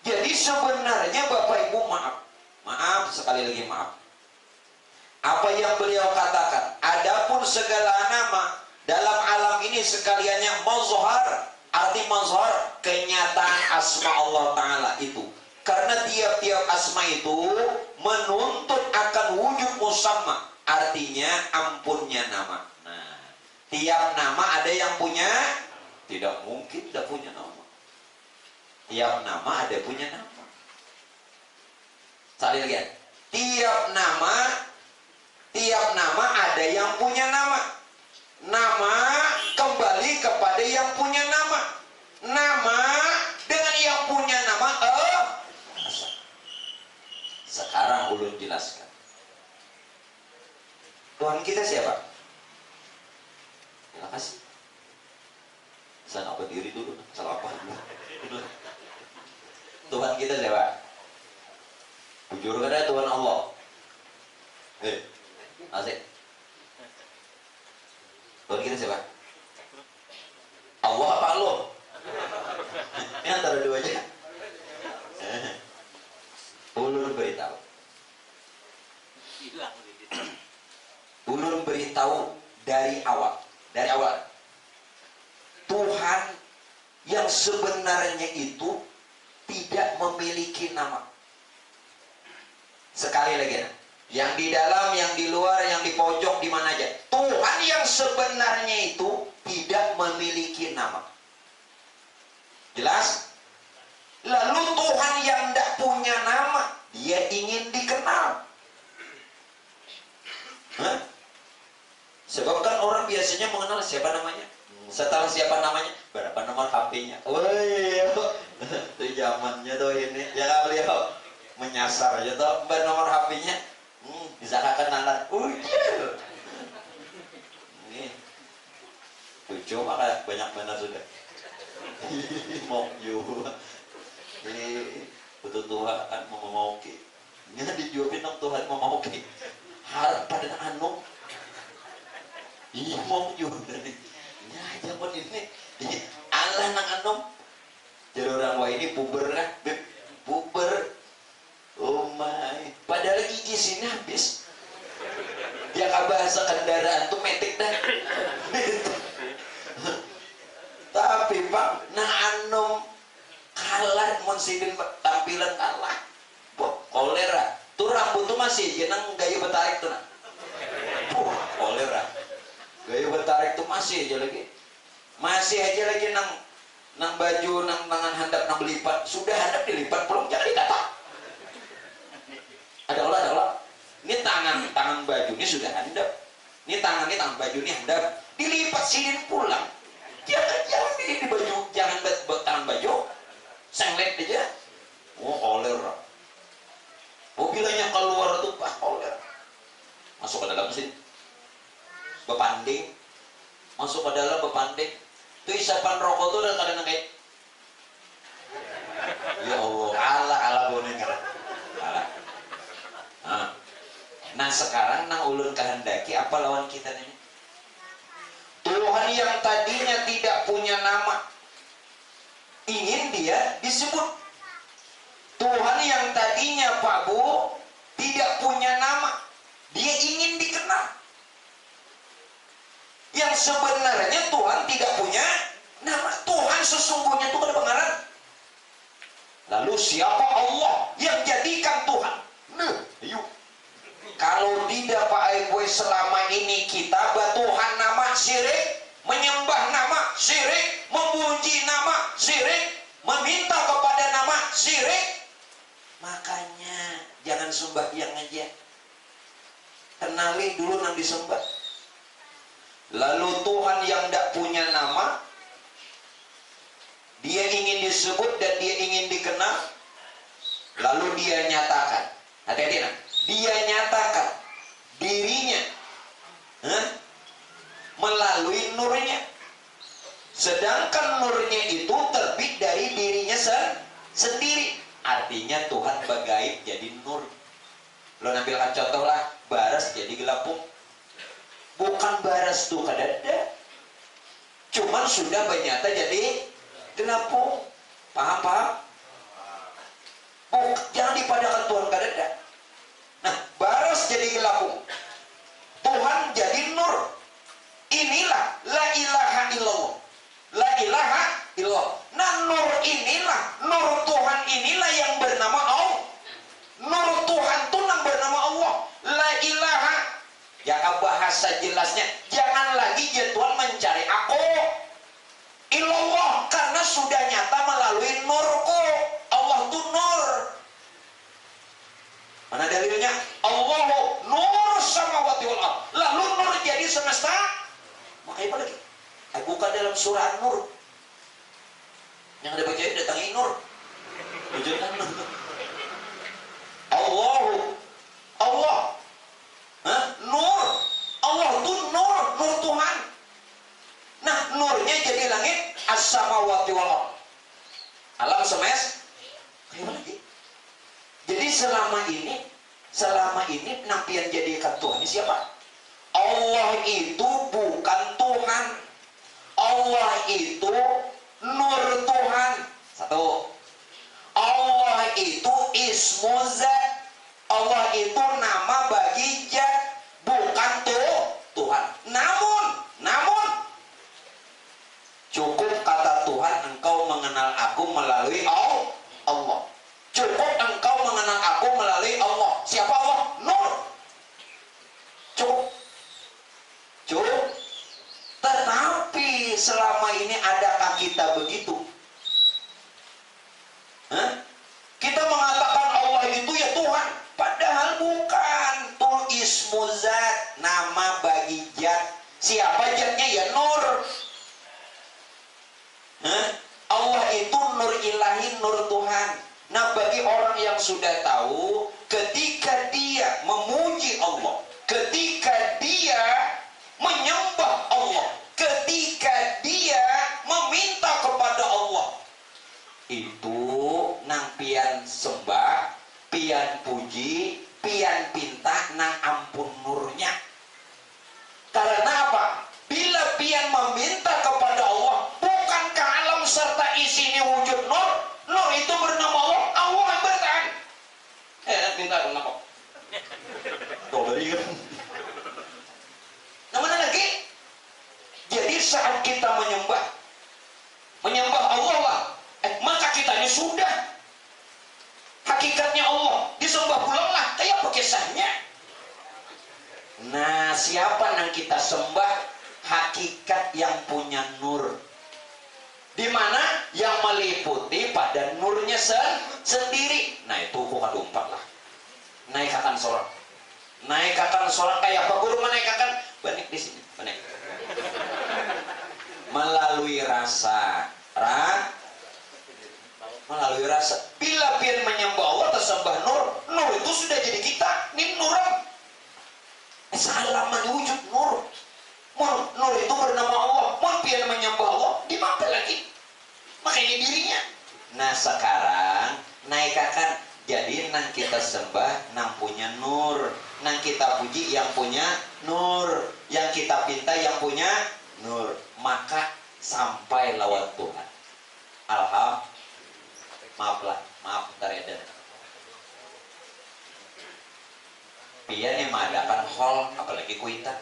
Jadi sebenarnya Bapak Ibu maaf sekali lagi maaf. Apa yang beliau katakan, adapun segala nama dalam alam ini sekaliannya mazhar, arti mazhar kenyataan asma Allah Ta'ala itu. Karena tiap-tiap asma itu menuntut akan wujud musamma, artinya ampunnya nama. Nah, tiap nama ada yang punya, tidak mungkin tidak punya nama. Tiap nama ada punya nama. Saling lihat. Tiap nama ada yang punya nama. Nama kembali kepada yang punya nama. nama dengan yang punya nama sekarang ulun jelaskan. Tuhan kita siapa? Terima kasih. Saya nggak berdiri dulu, salah apa dulu. Tuhan kita siapa? Jujur kada Tuhan Allah. Asik. Tuhan kita siapa? Allah apa Allah? Ini antara dua aja. Ulun beritahu. Ulun beritahu dari awal. Tuhan yang sebenarnya itu tidak memiliki nama. Sekali lagi, yang di dalam, yang di luar, yang di pojok, di mana aja. Tuhan yang sebenarnya itu tidak memiliki nama. Jelas? Lalu Tuhan yang tidak punya nama, dia ingin dikenal. Hah? Sebab kan orang biasanya mengenal siapa namanya. Setelah siapa namanya, berapa nomor HP-nya. Woi, itu zamannya tuh ini. Ya kali ya, menyasar aja tuh. Berapa nomor HP-nya? Bisa kenalan. Ini lucu maka banyak benar sudah. Mau juga. Ini betul Tuhan kan mau ki. Ini dijawabin dong Tuhan mau ki. Harap pada anu. Iya mau juga. Ya aja pun ini Allah nang anom jadi orang wah ini puber kan beb puber. Oh my, padahal gigi sini habis dia bahasa kendaraan tuh metik dah. Tapi pak nah anom kalah monsidin tampilan kalah kolera tuh rambut tuh masih jenang gaya betarik tuh nah kolera gaya betarik tuh masih aja lagi nang baju nang tangan handap nang belipat sudah handap dilipat belum jangan dikata ada olah ini tangan baju ini sudah handap ini tangan baju ini handap dilipat silin pulang jangan di baju jangan tangan baju senglet aja kolera mobilnya keluar tuh pak kolera masuk ke dalam mesin bepanding masuk ke dalam bepanding itu isapan rokok tuh udah kadang kayak ya Allah kalah bonek kalah. Nah sekarang nang ulun kehendaki apa lawan kita ini Tuhan yang tadinya tidak punya nama ingin dia disebut. Tuhan yang tadinya Pak Bu tidak punya nama dia ingin dikenal. Yang sebenarnya Tuhan tidak punya nama. Tuhan sesungguhnya itu ada pengarang. Lalu siapa Allah yang jadikan Tuhan? Nah, yuk. Kalau tidak Pak Ibu selama ini kita Tuhan nama syirik, menyembah nama syirik, memuji nama syirik, meminta kepada nama syirik. Makanya jangan sembahyang aja. Kenali dulu yang disembah. Lalu Tuhan yang tidak punya nama dia ingin disebut dan dia ingin dikenal. Lalu dia nyatakan, hati-hati nah, dia nyatakan dirinya melalui nurnya. Sedangkan nurnya itu terbit dari dirinya sendiri. Artinya Tuhan bagaib jadi nur. Lo ambilkan contoh lah, baras jadi gelapung. Bukan baras tuh kadada, cuman sudah bernyata jadi gelapung. Paham? Jangan dipadakan Tuhan kadada. Nah, baras jadi gelapung, Tuhan jadi nur. Inilah la ilaha illallah. La ilaha illallah. Nah, nur inilah, nur Tuhan inilah yang bernama Allah. Nur Tuhan tuh yang bernama Allah. La ilaha. Ya bahasa jelasnya, jangan lagi Tuhan mencari aku illallah karena sudah nyata melalui nurku. Allah itu nur. Mana dalilnya? Allahu nur samawati wal ardh. Lalu nur jadi semesta. Makanya apa lagi? Bukan dalam surah Nur. Yang ada percaya datangi nur. Wujudkan Allahu Allah. Hah? Nur. Allah itu nur, nur Tuhan. Nah, nurnya jadi langit as-samawati wal ardh. Alam semesta. Kayak lagi. Jadi selama ini nampian jadikan Tuhan ini siapa? Allah itu bukan Tuhan. Allah itu nur Tuhan. Satu. Allah itu ismu zat. Allah itu nama bagi zat, bukan Tuhan. Namun cukup kata Tuhan, engkau mengenal aku melalui Allah. Cukup engkau mengenal aku melalui Allah. Siapa Allah? Nur. Cukup. Tetapi selama ini adakah kita begitu? Kita mengatakan Allah itu ya Tuhan, padahal bukan. Tuh ismu zat, nama bagi zat. Siapa zatnya? Ya nur. Allah itu nur ilahi, nur Tuhan. Nah, bagi orang yang sudah tahu, ketika dia memuji Allah, ketika dia menyembah Allah, ketika dia meminta kepada Allah, itu nang pian sembah, pian puji, pian pinta nang ampun nurnya. Karena apa? Bila pian meminta kepada Allah, bukankah alam serta isinya wujud nur? Nur itu bernama Allah. Allah yang bertahan. Minta kenapa? Tuh dari kan. Nah, mana lagi? Jadi saat kita menyembah Allah, maka kitanya sudah hakikatnya Allah disembah pulanglah kayak kisahnya. Nah, siapa yang kita sembah? Hakikat yang punya nur, di mana yang meliputi pada nurnya sendiri. Nah, itu kok umpat lah. Naikakan sorak kayak apa guru menaikkan banik di sini, banik. Melalui rasa. Bila pian menyembah Allah tersembah nur itu sudah jadi kita. Ini nur. Salaman wujud nur. Nur itu bernama Allah. Mau pian menyembah Allah, di mana lagi? Makanya dirinya. Nah, sekarang naikakan. Jadi nang kita sembah nang punya nur, nang kita puji yang punya nur, yang kita pinta yang punya nur, maka sampai lawan Tuhan. Maaf taredan. Pian yang mengadakan hall, apalagi kuita.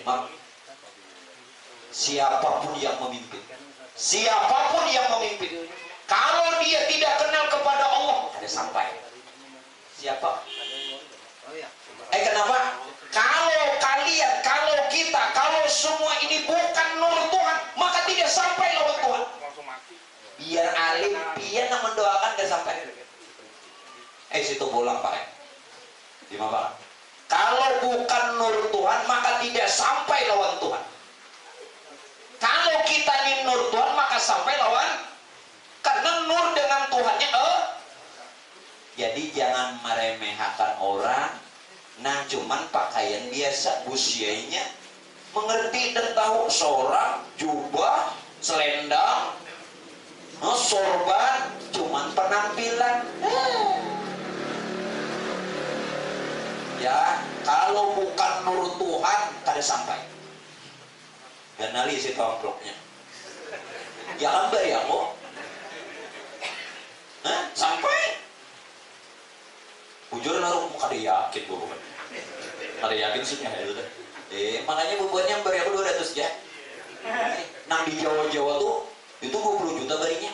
Maaf. Siapapun yang memimpin, kalau dia tidak kenal kepada Allah, ada sampai. Siapa? Kenapa? Kalau kita, kalau semua ini bukan nur Tuhan, maka tidak sampai lawan Tuhan. Biar alim, biar yang mendoakan gak sampai. Situ bolang Pak. Di mana Pak? Kalau bukan nur Tuhan, maka tidak sampai lawan Tuhan. Kalau kita ini nur Tuhan, maka sampai lawan. Karena nur dengan Tuhannya Jadi jangan meremehkan orang nah cuman pakaian biasa, busianya mengerti dan tahu sorang, jubah, selendang, sorban, cuman penampilan. Ya, kalau bukan nur Tuhan kada sampai. Ganali si amplopnya. Jangan bayang lo. Sampai bujur naruh muka dia yakin bu, kada yakin sudah itu deh. Makanya bubuannya beri aku 200 ya. Nang di Jawa tuh itu 20 juta barinya.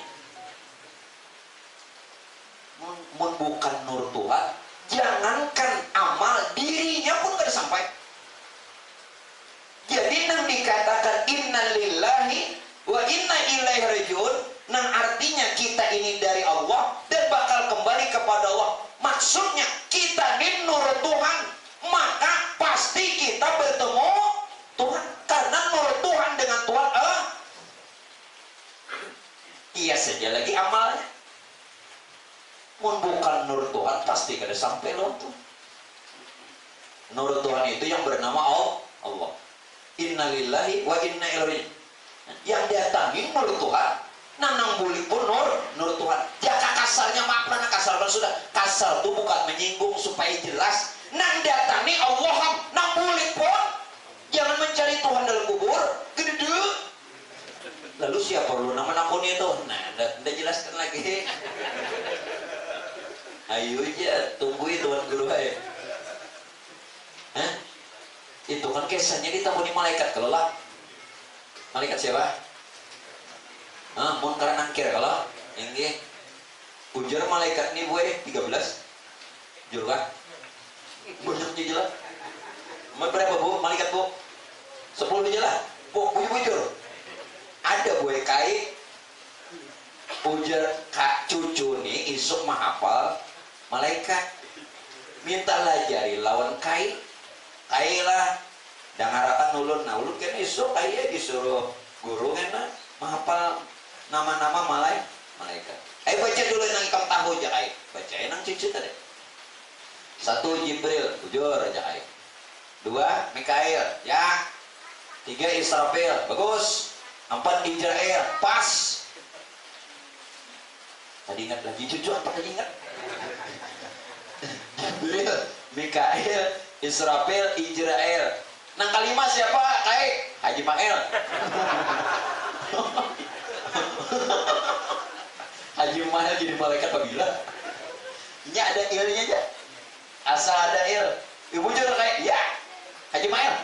Bukan nur Tuhan, jangankan amal dirinya pun kada sampai. Jadi nang dikatakan innalillahi wa inna ilaihi rajiun, nang artinya kita ini dari Allah dan bakal kembali kepada Allah. Maksudnya kita ini nur Tuhan, maka pasti kita bertemu Tuhan. Karena nur Tuhan dengan Tuhan Mun bukan nur Tuhan pasti kada sampai lo tuh. Nur Tuhan itu yang bernama Allah. Innalillahi wa inna ilaihi. Yang datangi nur Tuhan. Nanang buli pun nur Tuhan. Jaka kasarnya maaf nana kasar sudah. Kasar itu bukan menyinggung supaya jelas. Nang datangi Allah, nang buli pun jangan mencari Tuhan dalam kubur. Gede. Lalu siapa perlu nama nakuni itu? Nah, udah jelaskan lagi. Ayo aja tungguin Tuhan guru aja. Hah? Itu kan kesannya ditabuni malaikat kalau lah. Malaikat siapa? Munkar Nakir kalau ini ujar malaikat nih gue 13 jujur kan? Banyaknya jelas. Berapa bu? Malaikat bu? 10 aja lah. Bu, bujur. Ada gue kai ujar kak cucu nih isuk mahafal malaikat mintalah jari lawan kai lah dan harapan ulun. Nah ulun kan isuk kai disuruh guru kan menghafal nama-nama malaikat. Ayo baca dulu nang ikam tahu aja kai. Bacain nang cucu tadi. 1 Jibril, jujur aja kai. 2 Mikail, ya. 3 Israfil, bagus. 4 Israel, pas. Tadi ingat lagi cucu apa tadi ingat? Jibril, Mikail, Israfil, Israel. Nang kelima siapa? Kai Haji Mael. Haji Mael jadi malaikat apabila ini ada ilnya aja. Asal ada il. Ibu jujur kai, ya. Haji Mael.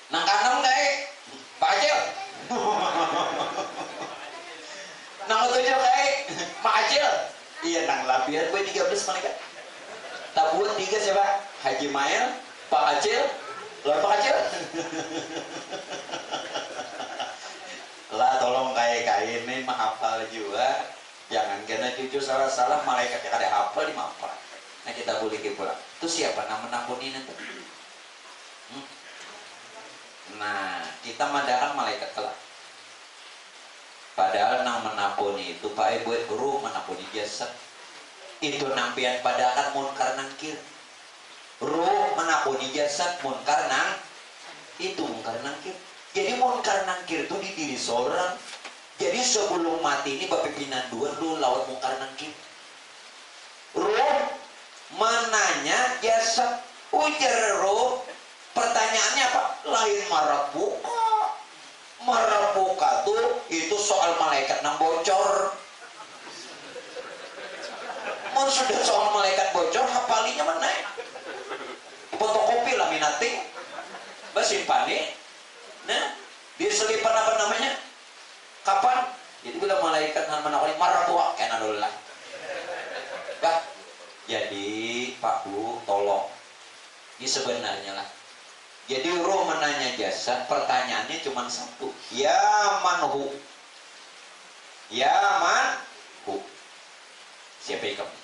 Nang kanan kai Pak Acil. Nang ketujuh kai Pak Acil. Iya nang labian gue 13 malaikat. Tabuan 3 siapa? Haji Mael, Pak Acil, lawan Pak Acil. Lah tolong kai ini menghafal juga. Jangan kena cucu salah-salah malaikat yang ada hafal di mapal. Nah kita boleh pulang. Itu siapa nama nampuni nanti? Nah kita mandakan malaikat kelak. Padahal nang menapuni itu Pak Ibu guru menapuni jasad. Itu nampian padahal munkar nangkir. Ruh menapuni jasad munkar nang itu munkar nangkir. Jadi munkar nangkir itu di diri seorang. Jadi sebelum mati ini bapak pimpinan dua lu lawan munkar nangkir. Ruh menanya jasad. Ujar ruh. Pertanyaannya apa? Lain marabuka. Marabuka tuh itu soal malaikat nang bocor. Mau sudah soal malaikat bocor, hafalinya mana? Fotokopi laminating, basimpani. Nah, diselipan apa namanya? Kapan? Jadi bila malaikat nang menakoni marabuka, kena dulu lah. Bah, jadi Pak Bu, tolong. Ini sebenarnya lah. Jadi roh menanya jasad, pertanyaannya cuma satu. Ya manhu. Ya manhu. Siapa yang kamu?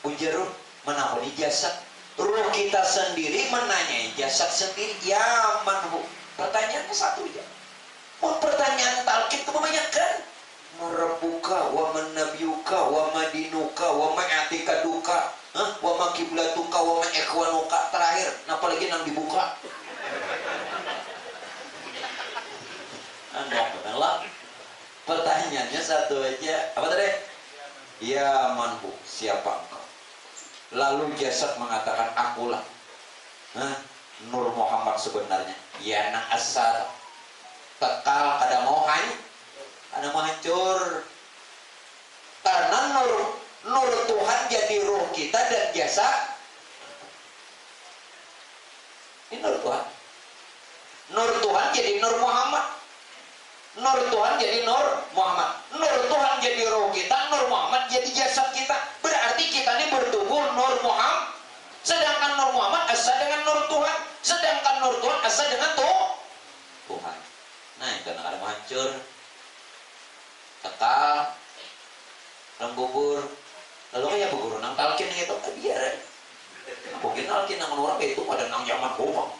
Ujar roh menakoni jasad. Roh kita sendiri menanyai jasad sendiri. Ya manhu. Pertanyaannya satu aja. Oh, pertanyaan talqin kebanyakan. Marabuka wa manabiyuka wa madinuka wa ma'atika duka. Wa makiblatuka wa ma'ikwanuka. Terakhir, apalagi nang dibuka. Anda benar. Pertanyaannya satu aja. Apa tadi? Ya manhu, siapa engkau? Lalu jasad mengatakan akulah. Nur Muhammad sebenarnya. Ya nang asar. Tekal kada mau hancur. Karena nur Tuhan jadi ruh kita dan jasa. Ini nur Tuhan. Nur Tuhan jadi Nur Muhammad. Nur Tuhan jadi Nur Muhammad. Nur Tuhan jadi ruh kita, Nur Muhammad jadi jasad kita. Berarti kita ini bertubuh Nur Muhammad. Sedangkan Nur Muhammad asa dengan Nur Tuhan. Sedangkan Nur Tuhan asa dengan Tuhan. Nah, itu kadang hancur. Tekal dalam bubur. Lalu kayak bubur nang talkin itu biar mungkin talkin nang orang itu pada nang zaman rumah.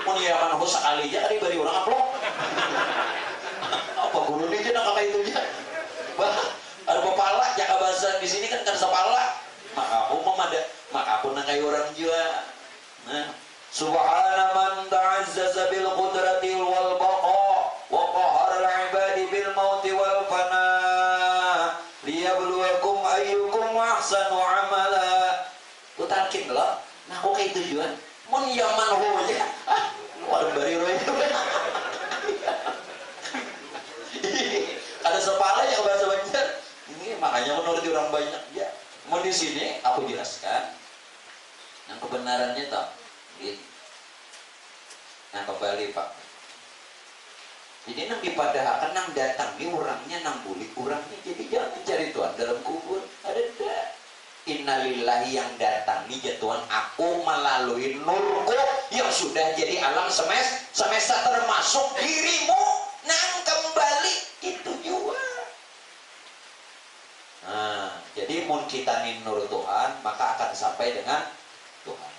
Mun zaman ho sekali aja kali bari orang aplok. Apa guru dia nak kata itu aja. ahsanu amala. Utalkin lo, nah kok kayak tujuan mun yaman hoya waduh bari roy. Ada sepala yang bahasa Banjar ini, makanya menurut orang banyak ya. Mau di sini aku jelaskan yang kebenarannya tak gitu. Nah kembali Pak, jadi nang dipadahakan nang datang di orangnya nang bulik orangnya, jadi jangan mencari Tuhan dalam kubur. Ada dah innalillahi yang datang nih jatuhan aku melalui nurku yang sudah jadi alam semesta termasuk dirimu nang kembali itu juga. Nah jadi mun kita nih nur Tuhan maka akan sampai dengan Tuhan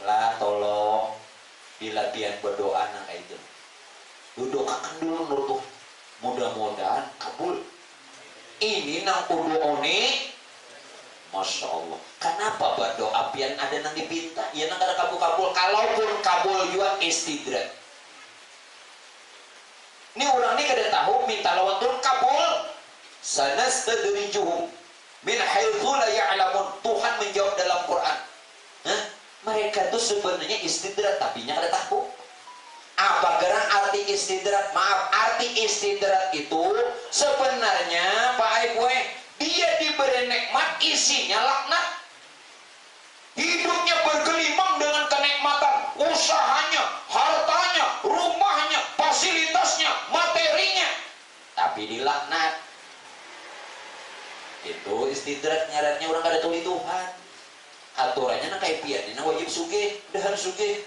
lah. Tolong di latihan berdoa nang kayak itu doakan dulu nur Tuhan, mudah-mudahan kabul. Ini nang kudu one, Masya Allah. Kenapa berdoa pian ada nang dipinta? Ya nang ada kabul-kabul. Kalaupun kabul juga istidrak. Ini orang ini kada tahu minta lawan Tuhan kabul. Sanastadrijuhum min haitsu la ya'lamun. Tuhan menjawab dalam Quran. Hah? Mereka tuh sebenarnya istidrak tapi nya kada tahu. Apa gerang arti istidrak? Maaf, arti istidrak itu sebenarnya Pak Aikwe, dia diberi nikmat isinya laknat. Hidupnya bergelimang dengan kenikmatan, usahanya, hartanya, rumahnya, fasilitasnya, materinya, tapi dilaknat. Itu istidrak, nyarannya orang kada tuli Tuhan. Aturannya nak kayak pian, ini wajib sugih, dah harus sugih.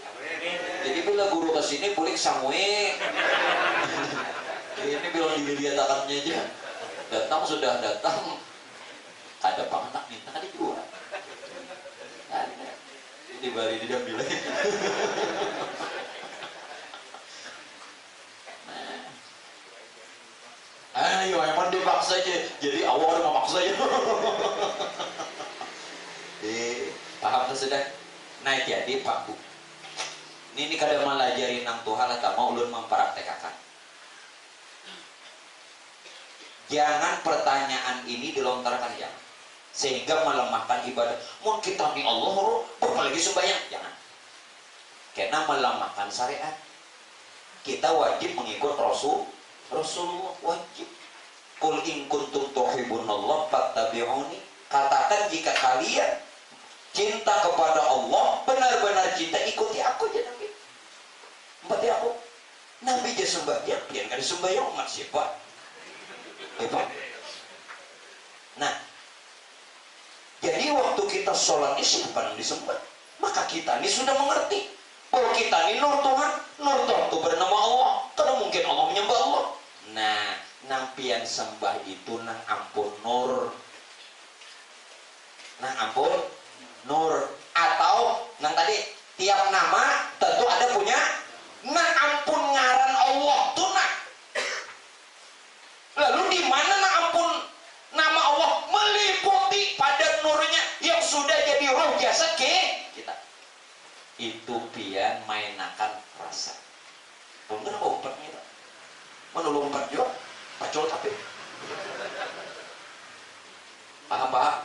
Jadi bila guru kesini boleh samue. Ini bilang dilihat-lihatkannya aja. Datang sudah datang. Ada panganak minta ada juga. Ada. Di bari dia bilang. Ayo emang dipaksa aja. Jadi awal udah memaksa aja. Paham sudah? Nah jadi Pak Bu, ini kada malajari nang Tuhan atau mau ulun mempraktekkan. Jangan pertanyaan ini dilontarkan ya, sehingga melemahkan ibadah. Mau kita nih Allah, apalagi sembahyang, jangan. Karena melemahkan syariat. Kita wajib mengikut Rasulullah wajib. Qul in kuntum tuhibbunallah fattabi'uni. Katakan jika kalian cinta kepada Allah, benar-benar cinta, ikuti aku aja Nabi. Berarti aku Nabi aja sembahyang, biar nggak disembahyang umat siapa? Nah, jadi waktu kita sholat ini siapa yang disembah? Maka kita ini sudah mengerti bahwa kita ini nur Tuhan itu bernama Allah. Karena mungkin Allah menyembah Allah. Nah, nampian sembah itu nang ampun nur. Nah ampun nur, atau nang tadi tiap nama tentu ada punya nah ampun ngaran Allah tuh nah. Lalu di mana nah ampun nama Allah meliputi pada nurnya yang sudah jadi roh jasad kita. Itu pian mainakan rasa. Mungkin obat kita. Mana lompat juga, pacul tapi. Paham?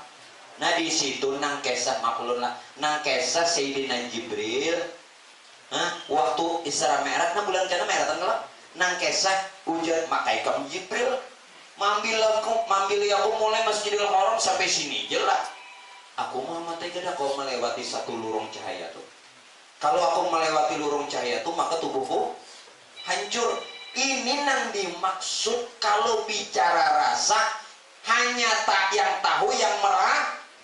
Nah di situ nang kesah maklun lah, nang kesah Sayyidina Jibril, waktu Isra Mi'raj, nang bulan kana Mi'raj tenggelam, nang kesah ujar makai kamu Jibril, mambil aku mulai Masjidil Haram sampai sini, jelas. Aku mau mati kada kau melewati satu lurung cahaya tuh. Kalau aku melewati lurung cahaya tuh maka tubuhku hancur. Ini nang dimaksud kalau bicara rasa hanya tak yang tahu yang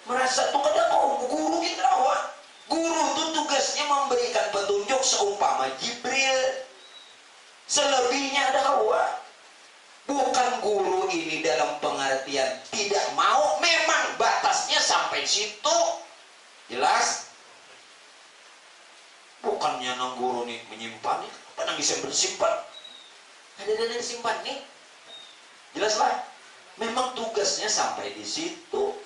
merasa tuh kada kau guru kita awak. Guru tuh tugasnya memberikan petunjuk seumpama Jibril. Selebihnya ada awak. Bukan guru ini dalam pengertian tidak mau, memang batasnya sampai situ. Jelas? Bukannya nang guru nih menyimpan, apa nang bisa bersimpan? Ada yang simpan nih. Jelas lah. Memang tugasnya sampai di situ.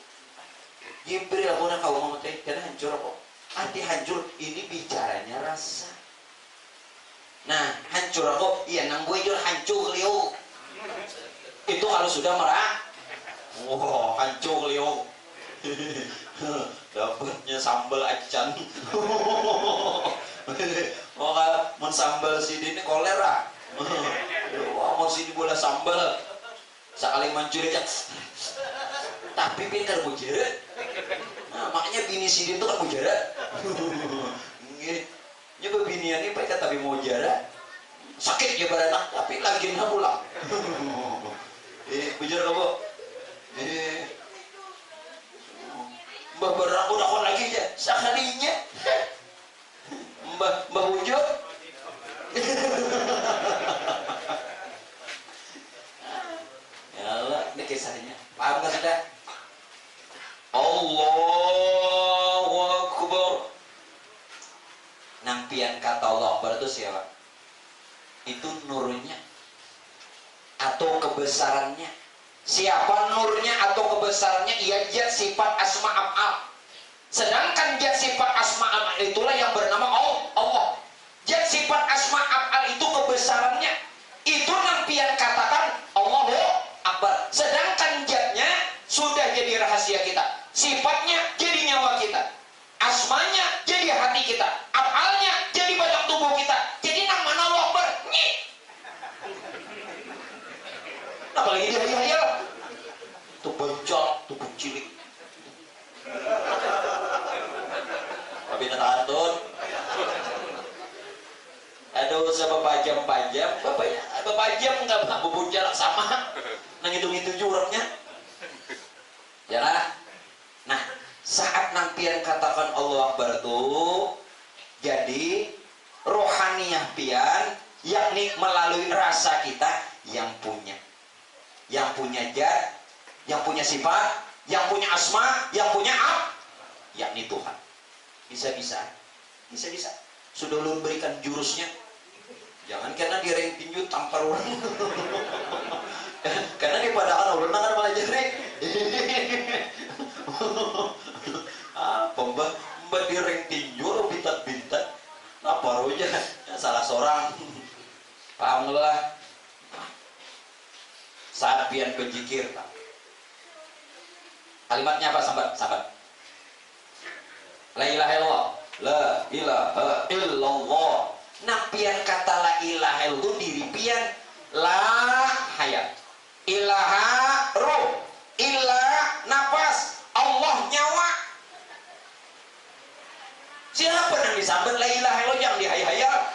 Jibril aku nak kau mau teh, karena hancur kok. Arti hancur ini bicaranya rasa. Nah, hancur kok, iya nang gue jual hancur liu. Itu kalau sudah merah, hancur liu. Dapatnya sambal acan. Oh kalau mau sambal sini kolera. Wah mau sini bola sambal. Sekali mancuri kan. Tapi pin kan mujara. Nah, makanya bini sidin itu kan mujara. Nyoba binian ini pakai tapi mujara. Sakit ya baranak tapi lagi nak pulang. Bujur kamu. Mbah baranak udah kon lagi ya. Sekalinya. Mbah bujur. Ya Allah, ini kisahnya. Paham nggak sudah? Allahu Akbar. Nampian kata Allah Akbar itu siapa? Itu nurnya atau kebesarannya. Siapa nurnya atau kebesarannya? Ia zat sifat asma af'al. Sedangkan zat sifat asma af'al itulah yang bernama Allah. Zat sifat asma af'al itu kebesarannya. Itu nampian katakan Allahu Akbar. Sedangkan zatnya sudah jadi rahasia kita. Sifatnya jadi nyawa kita. Asmanya jadi hati kita. Af'alnya jadi badan tubuh kita. Jadi nama Allah Akbar. Apalagi dia hayal. Itu bencok, itu cilik. Tapi natantun. Aduh, bapak jam nggak bubur jarak sama. Nang hitung-hitung jurangnya. Ya. Nah, saat nampian katakan Allah Akbar itu jadi rohaniyah pian, yakni melalui rasa kita yang punya zat, yang punya sifat, yang punya asma, yang punya yakni Tuhan. Bisa. Sudah lu berikan jurusnya. Jangan karena dia yang tinju tampar orang. Karena di padaan ulun kan malah jari. Mbak di ring tinju lo bintat apa roja salah seorang. Paham lah. Saat pian berzikir, kalimatnya apa sahabat? La ilaha illallah, la ilaha illallah. Nah pian kata la ilaha itu diri pian la hayat, ilaha ruh, ilah nafas, Allah nyawa. Siapa yang disambut la ilaha illallah yang dihayal?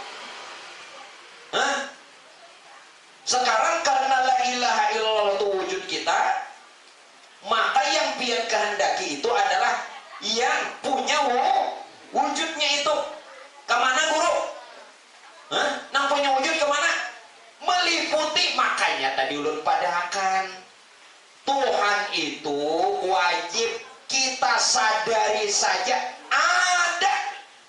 Sekarang karena la ilaha illallah itu wujud kita, maka yang pian kehendaki itu adalah yang punya wujudnya itu. Kemana guru? Nang punya wujud kemana? Meliputi. Makanya tadi ulun padakan Tuhan itu wajib kita sadari saja ada.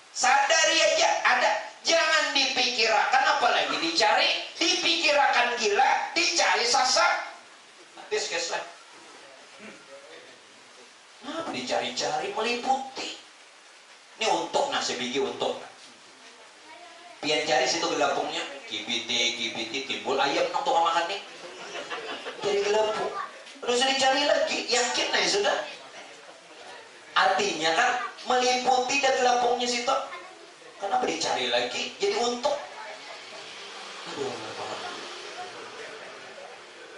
Sadari aja ada. Jangan dipikirkan apalagi dicari. Dipikirkan gila, dicari sasak. Nanti sekeslah. Nah, dicari-cari meliputi. Ini untuk nasi biji untuk. Pian cari situ gelapungnya, kibiti timbul ayam nang tukang makan nih. Jadi gelapung. Terus dicari lagi, yakin nih sudah. Artinya kan meliputi dan gelapungnya situ. Kenapa dicari lagi? Jadi untuk. Aduh,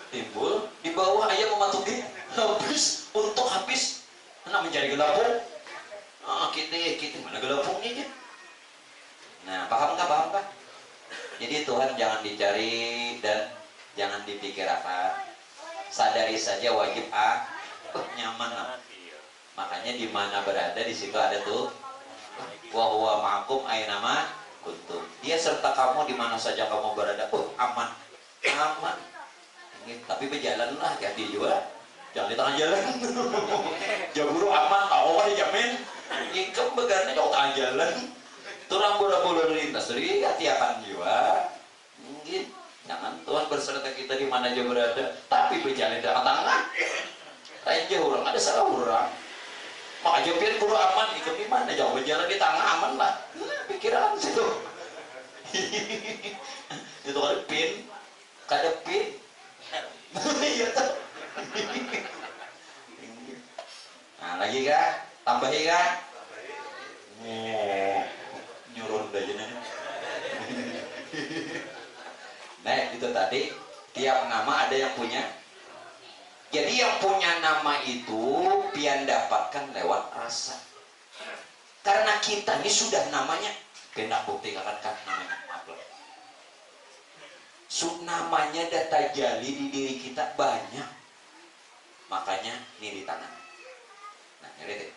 timbul di bawah ayam mematuhi habis untuk habis. Anak mencari gelapung. Kita mana gelapungnya aja. Nah, paham kah? Jadi Tuhan jangan dicari dan jangan dipikirkan. Sadari saja wajib nyaman lah. Makanya di mana berada di situ ada tuh wa huwa ma'akum aina ma kuntum. Dia serta kamu di mana saja kamu berada. Aman. Tapi berjalan lah, hati juga. Jangan di tengah jalan. Jaburu aman, tahu kan dijamin. Ingkem begarnya jauh tengah jalan. Turang bola-bola lintas, jadi hati akan jiwa. Mungkin jangan Tuhan berserta kita di mana aja berada, tapi berjalan di tengah-tengah. Lain jauh orang, ada salah orang. Mak aja pian guru aman, ikut di mana jauh berjalan di tengah aman lah. Pikiran situ. Itu ada pin, kada pin. Iya tuh. Nah lagi lagi kan? Tambahi kan? Oh, nyuruh udah jeneng. Nah itu tadi tiap nama ada yang punya. Jadi yang punya nama itu pian dapatkan lewat rasa. Karena kita ini sudah namanya, kena bukti kan namanya apa? Namanya data jali di diri kita banyak. Makanya ini di tangan. Nah, nyari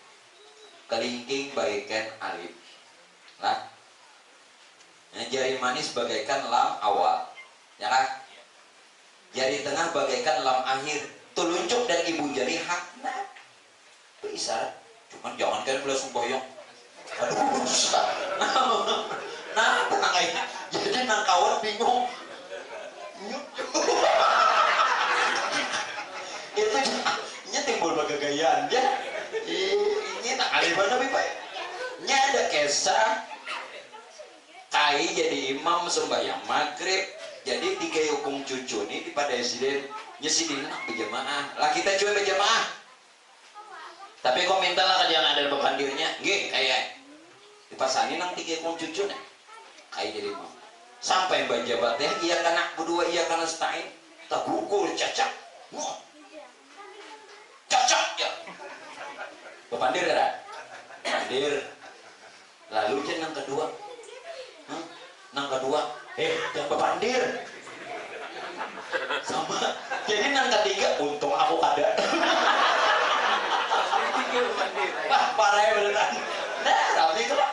kelingking bagaikan alif. Nah, jari manis bagaikan lam awal. Ya kan? Jari tengah bagaikan lam akhir. Telunjuk dan ibu jari hakna. Itu isyarat. Cuman jangan kalian belas semboyong. Aduh, susah. Nah, tenang aja. Jadi nang kawan bingung. Itu nya timbul bagagayaan ya. Ini tak aliban lebih baik. Nya ada kisah kai jadi imam sembahyang maghrib. Jadi tiga hukum cucu ini pada presiden nyesidin nak berjamaah. Lah kita coba berjamaah. Tapi kok minta lah jangan ada bebandirnya. Nggih kayak dipasangin nang tiga hukum cucu nih. Kai jadi imam. Sampai bajabat teh iya kana berdua iya kana setain. Tak gugul cacak. Cacak ya. Bebandir ada. Bebandir. Lalu je nang kedua. Nang kedua, jangan bebandir. Sama. Jadi nang ketiga, untung aku kada. Wah, parah ya beneran. Nah, Rami itu lah.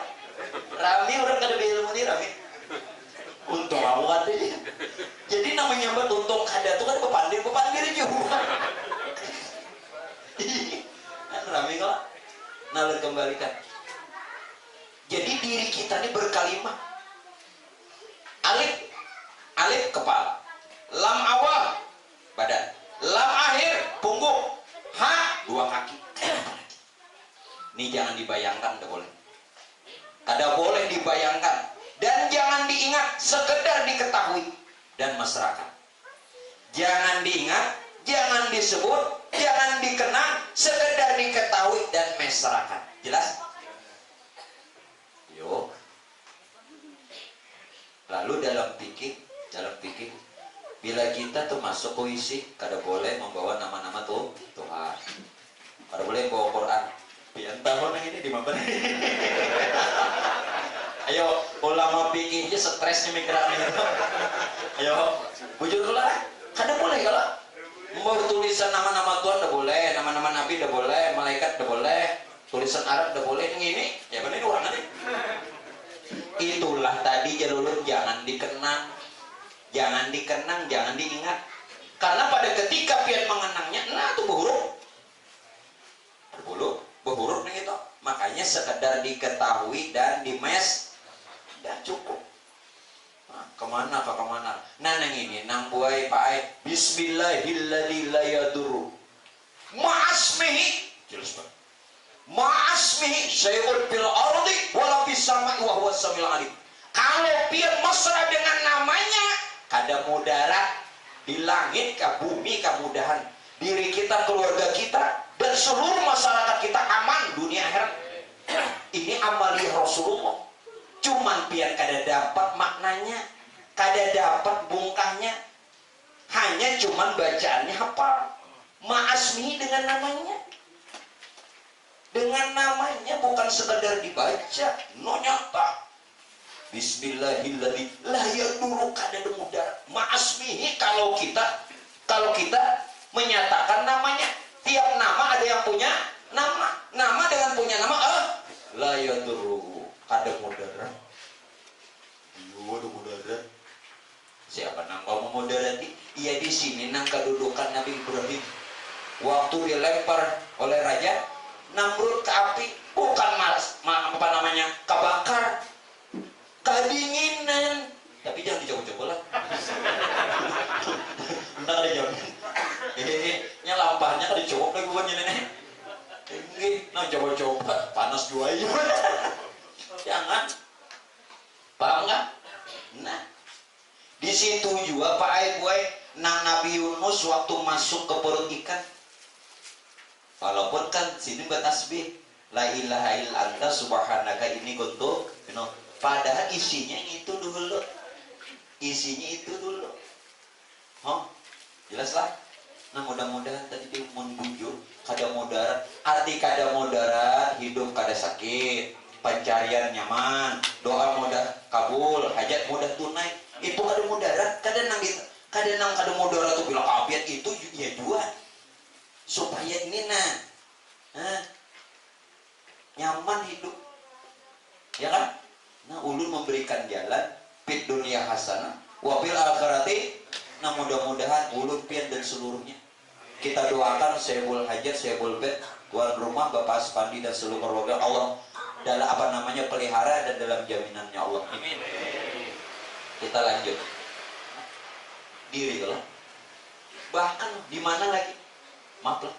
Rami orang kada ilmu nih Rami. Untung aku kada. Jadi namanya buat untung kada itu kan bebandir juga. Kan Rami kalau nalar kembalikan. Jadi diri kita ini berkalimat. Alif kepala, lam awal badan, lam akhir punggung, ha dua kaki. Ini jangan dibayangkan, tidak boleh. Kada boleh dibayangkan dan jangan diingat, sekedar diketahui dan masyarakat. Jangan diingat, jangan disebut, jangan dikenang, sekedar diketahui dan masyarakat. Jelas? Yuk. Lalu dalam fikih, bila kita tuh masuk puisi, kada boleh membawa nama-nama tuh Tuhan. Kada boleh bawa Quran. Pian tahun ini di mana? Ayo, ulama fikihnya stresnya mikirannya itu. Ayo, bujur lah. Kada boleh kalau membawa tulisan nama-nama Tuhan, kada boleh, nama-nama Nabi kada boleh, malaikat kada boleh, tulisan Arab kada boleh. Yang ini, ya benar ini orang nih. Itulah tadi jalur jangan dikenang, jangan diingat. Karena pada ketika pian mengenangnya, nah itu berhuruf nih itu. Makanya sekedar diketahui dan dimes, dah cukup. Nah, kemana? Nah nang ini, nang buai pakai Bismillahilladzi la yadurru ma'asmihi, jelas banget. Ma'asmihi syai'un fil ardi wala fis sama'i wa huwas samiul alim. Kalau pian mesra dengan namanya, kada mudarat di langit ka bumi kemudahan diri kita, keluarga kita dan seluruh masyarakat kita aman dunia akhirat. Ini amaliyah Rasulullah. Cuman pian kada dapat maknanya, kada dapat bungkahnya. Hanya cuman bacaannya hafal. Ma'asmihi dengan namanya. Dengan namanya bukan sekedar dibaca, no nyata. Bismillahirrahmanirrahim. La yadurru kada mudarat. Ma'asmihi kalau kita menyatakan namanya. Tiap nama ada yang punya nama. Nama dengan punya nama la yadurru kada mudarat. Ada mudarat. Siapa nang mau mudarati? Ia di sini nang kedudukan Nabi Ibrahim. Waktu dilempar oleh raja Namrud ke api, bukan apa namanya, kebakar, kedinginan. Tapi jangan dicoba-coba lah. Ntar ada jamin. Nya lampahnya kan dicoba lagi bukannya nenek. Nah coba-coba, panas dua aja. Jangan. Paham nggak? Nah, di situ juga Pak Aibuai, nang Nabi Yunus waktu masuk ke perut ikan. Walaupun kan sini bertasbih la ilaha illa anta subhanaka ini kuntu padahal isinya itu dulu. Isinya itu dulu. Oh, jelas lah. Nah mudah-mudahan tadi dia membujur kada mudarat. Arti kada mudarat hidup kada sakit, pencarian nyaman, doa mudah kabul, hajat mudah tunai. Itu kada mudarat, kada nang gitu. Kada nang kada mudarat tuh bilang apiat itu ya dua. Supaya ini nyaman hidup. Ya kan? Nah ulun memberikan jalan fit dunia hasanah wa fil akhirati. Nah mudah-mudahan ulun pian dan seluruhnya kita doakan Syekhul Hajat, Syekhul Bed, tuan rumah Bapak Aspandi dan seluruh keluarga Allah dalam pelihara dan dalam jaminannya Allah. Amin. Kita lanjut. Diri kalau bahkan di mana lagi? Maaf lah.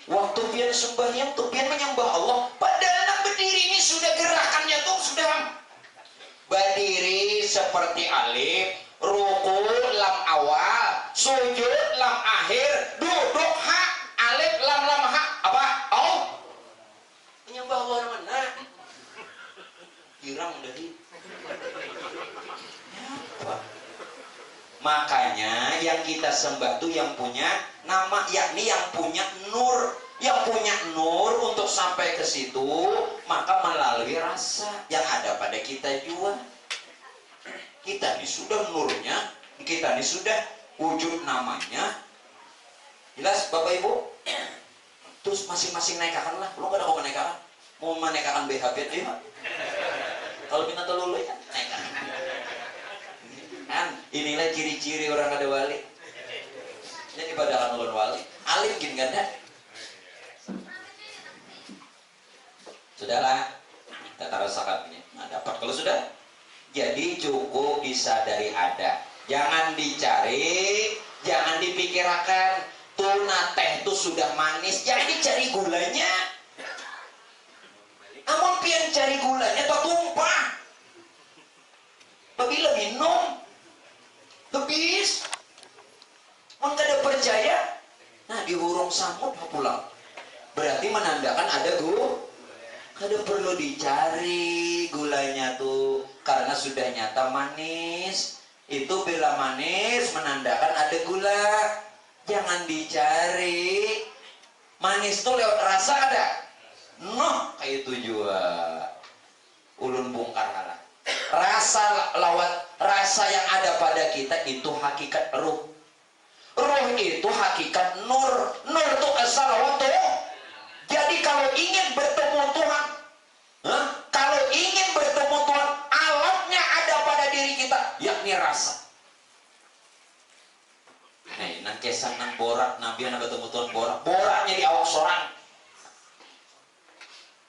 Waktu pian sembahyang tuh pian menyembah Allah. Padahal nak berdiri ini sudah gerakannya tuh sudah berdiri seperti alif, ruku lam awal, sujud lam akhir, duduk ha, alif lam ha, apa? Oh, menyembah Allah mana? Girang dari. Makanya yang kita sembah tuh yang punya nama, yakni yang punya nur. Yang punya nur untuk sampai ke situ maka melalui rasa yang ada pada kita juga. Kita ini sudah nurnya, kita ini sudah wujud namanya. Jelas Bapak Ibu? Terus masing-masing naikakan lah. Lu gak ada kau menaikakan? Mau menaikakan BHP ayo. Kalau minta telulu ya naikkan. Kan inilah ciri-ciri orang ada wali. Jadi pada ulun wali, alim gini kan dah. Sudahlah, kita rasakan ini. Nah, dapat kalau sudah. Jadi cukup disadari ada. Jangan dicari, jangan dipikirkan. Tuna teh itu sudah manis, jangan dicari gulanya. Namun pian cari gulanya tak tumpah. Apabila minum, habis. Mau kada percaya? Nah di hurung samut pulang. Berarti menandakan ada kada perlu dicari gulanya tuh karena sudah nyata manis. Itu bila manis menandakan ada gula. Jangan dicari. Manis tuh lewat rasa ada. Noh kayak itu juga. Ulun bongkar halah. Rasa lawat rasa yang ada pada kita itu hakikat ruh. Ruh itu hakikat nur. Nur itu asal lawat tuh. Jadi kalau ingin bertemu Tuhan, kalau ingin bertemu Tuhan, alatnya ada pada diri kita, yakni rasa. Nih, nang kesan nang borak, nabi nang bertemu Tuhan boraknya di awak sorang.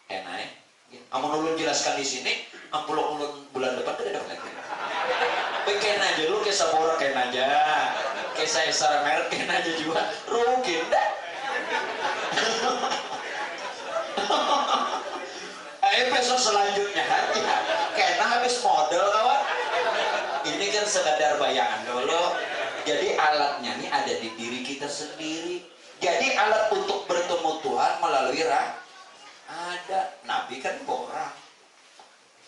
Enak, amun ulun jelaskan di sini, ampulok ulun bulan depan tidak ada lagi. Bikin aja dulu kisah borak ken aja, kisah isara merek ken aja juga, rugi dah. Episode selanjutnya ya, karena habis model kawan. Ini kan sekadar bayangan dulu. Jadi alatnya nih ada di diri kita sendiri. Jadi alat untuk bertemu Tuhan melalui ada. Nabi kan borak.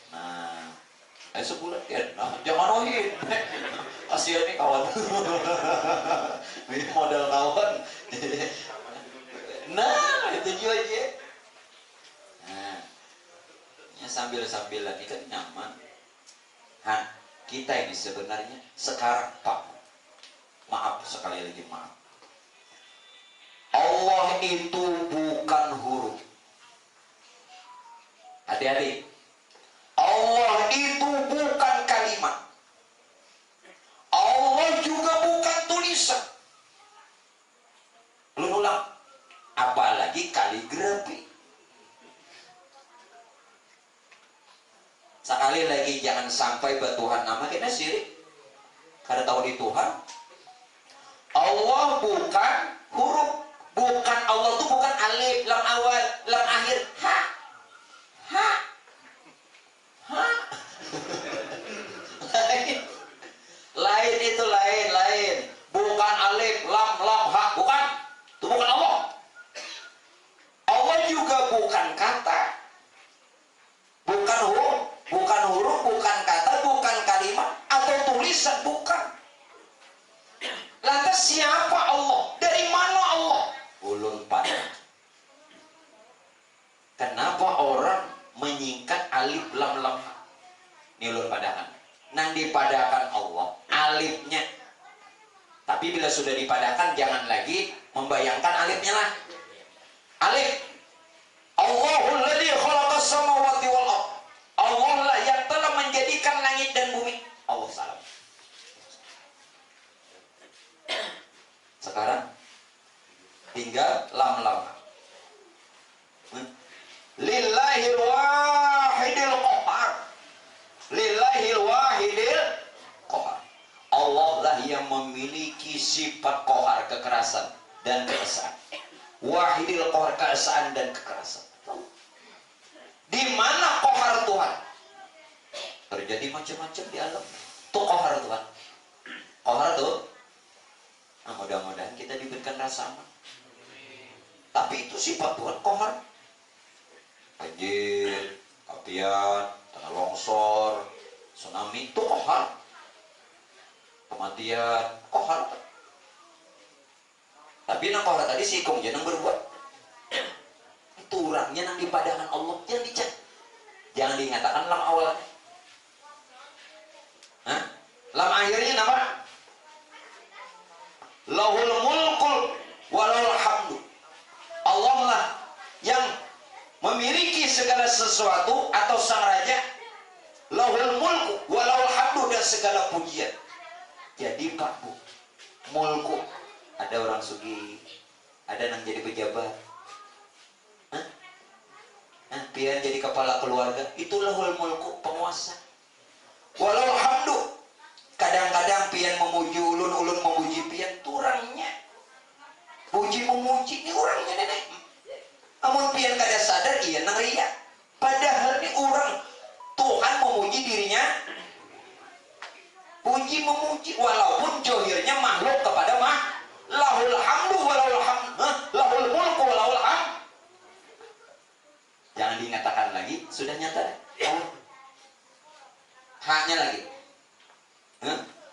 Nah, sebulan kan, nah, jangan rohin. Kasihan nih kawan. Ini model kawan. Nah, itu juga aja. Nah, ya sambil-sambilan ini kan nyaman. Kita ini sebenarnya sekarang Pak, maaf sekali lagi maaf. Allah itu bukan huruf. Hati-hati. Allah itu bukan kalimat. Allah juga bukan tulisan. Belum ulang. Apalagi kaligrafi. Sekali lagi jangan sampai bertuhan nama kita syirik. Karena tahu di Tuhan Allah bukan huruf, bukan Allah itu bukan alif, lam awal, lam akhir, ha. Lain itu lain. Bukan alif, lam, ha, bukan. Itu bukan Allah. ulun padakan. Nang dipadakan Allah alifnya. Tapi bila sudah dipadakan jangan lagi membayangkan alifnya lah. Alif. Allahul ladzi khalaqas samawati wal ardh. Allah lah yang telah menjadikan langit dan bumi. Allah salam. Sekarang tinggal lam. Lillahil wahidil qahar. Lillahil wahidil qahar. Allah lah yang memiliki sifat qahar, kekerasan dan keesaan. Wahidil qahar, keesaan dan kekerasan. Di mana qahar Tuhan? Terjadi macam-macam di alam. Itu qahar Tuhan. Qahar tuh. Nah, mudah-mudahan kita diberikan rasa aman. Tapi itu sifat Tuhan qahar. Banjir, kapian, tanah longsor, tsunami itu qahar. Kematian, qahar. Tapi nang qahar tadi si ikung jangan berbuat. Itu orangnya nang dipadakan Allah, jangan dicek. Jangan dinyatakan lam awalnya. Hah? Lam akhirnya apa? Lahul mulkul walahul hamdu. Allah lah yang memiliki segala sesuatu atau sang raja. Lahul mulku walahul hamdu, dan segala pujian. Jadi Pak Bu, mulku ada orang sugih, ada yang jadi pejabat. Pian jadi kepala keluarga, itu lahul mulku, penguasa. Walahul hamdu, kadang-kadang pian memuji ulun memuji pian, turangnya puji memuji ini orangnya nenek. Namun pian kada sadar iya nang ria. Padahal ini orang Tuhan memuji dirinya, puji memuji walaupun johirnya makhluk kepada lahul hamdu walahul hamdu, lahul mulku walahul hamdu. Jangan dinyatakan lagi, sudah nyata. Haknya lagi.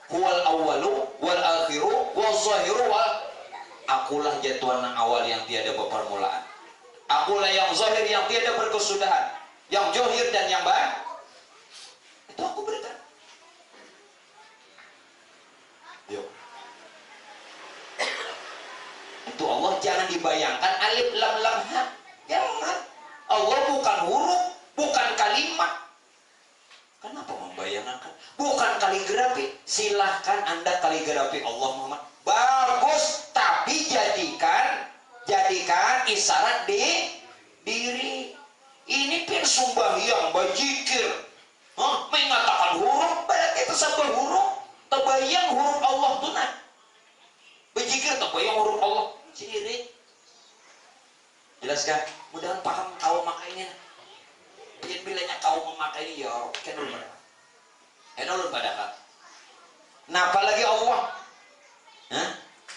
Huwal awwalu wal akhiru wal zahiru wal. Akulah jatuhan awal yang tiada permulaan. Akulah yang zahir yang tiada berkesudahan. Yang johir dan yang baik. Itu aku berikan. Yuk. Itu Allah, jangan dibayangkan alif lam lam ha. Jangan. Allah bukan huruf, bukan kalimat. Kenapa membayangkan? Bukan kaligrafi. Silahkan Anda kaligrafi Allah Muhammad. Bagus, tapi jadikan isyarat di diri. Ini pun sembahyang, bajikir. Mengatakan huruf, berarti itu sebuah huruf. Terbayang huruf Allah tunai. Bajikir terbayang huruf Allah. Sirik. Jelaskan? Mudah-mudahan paham kau makainya. Biar bilanya kau memakai ini ya kenul pada. Kenul pada. Nah apalagi Allah.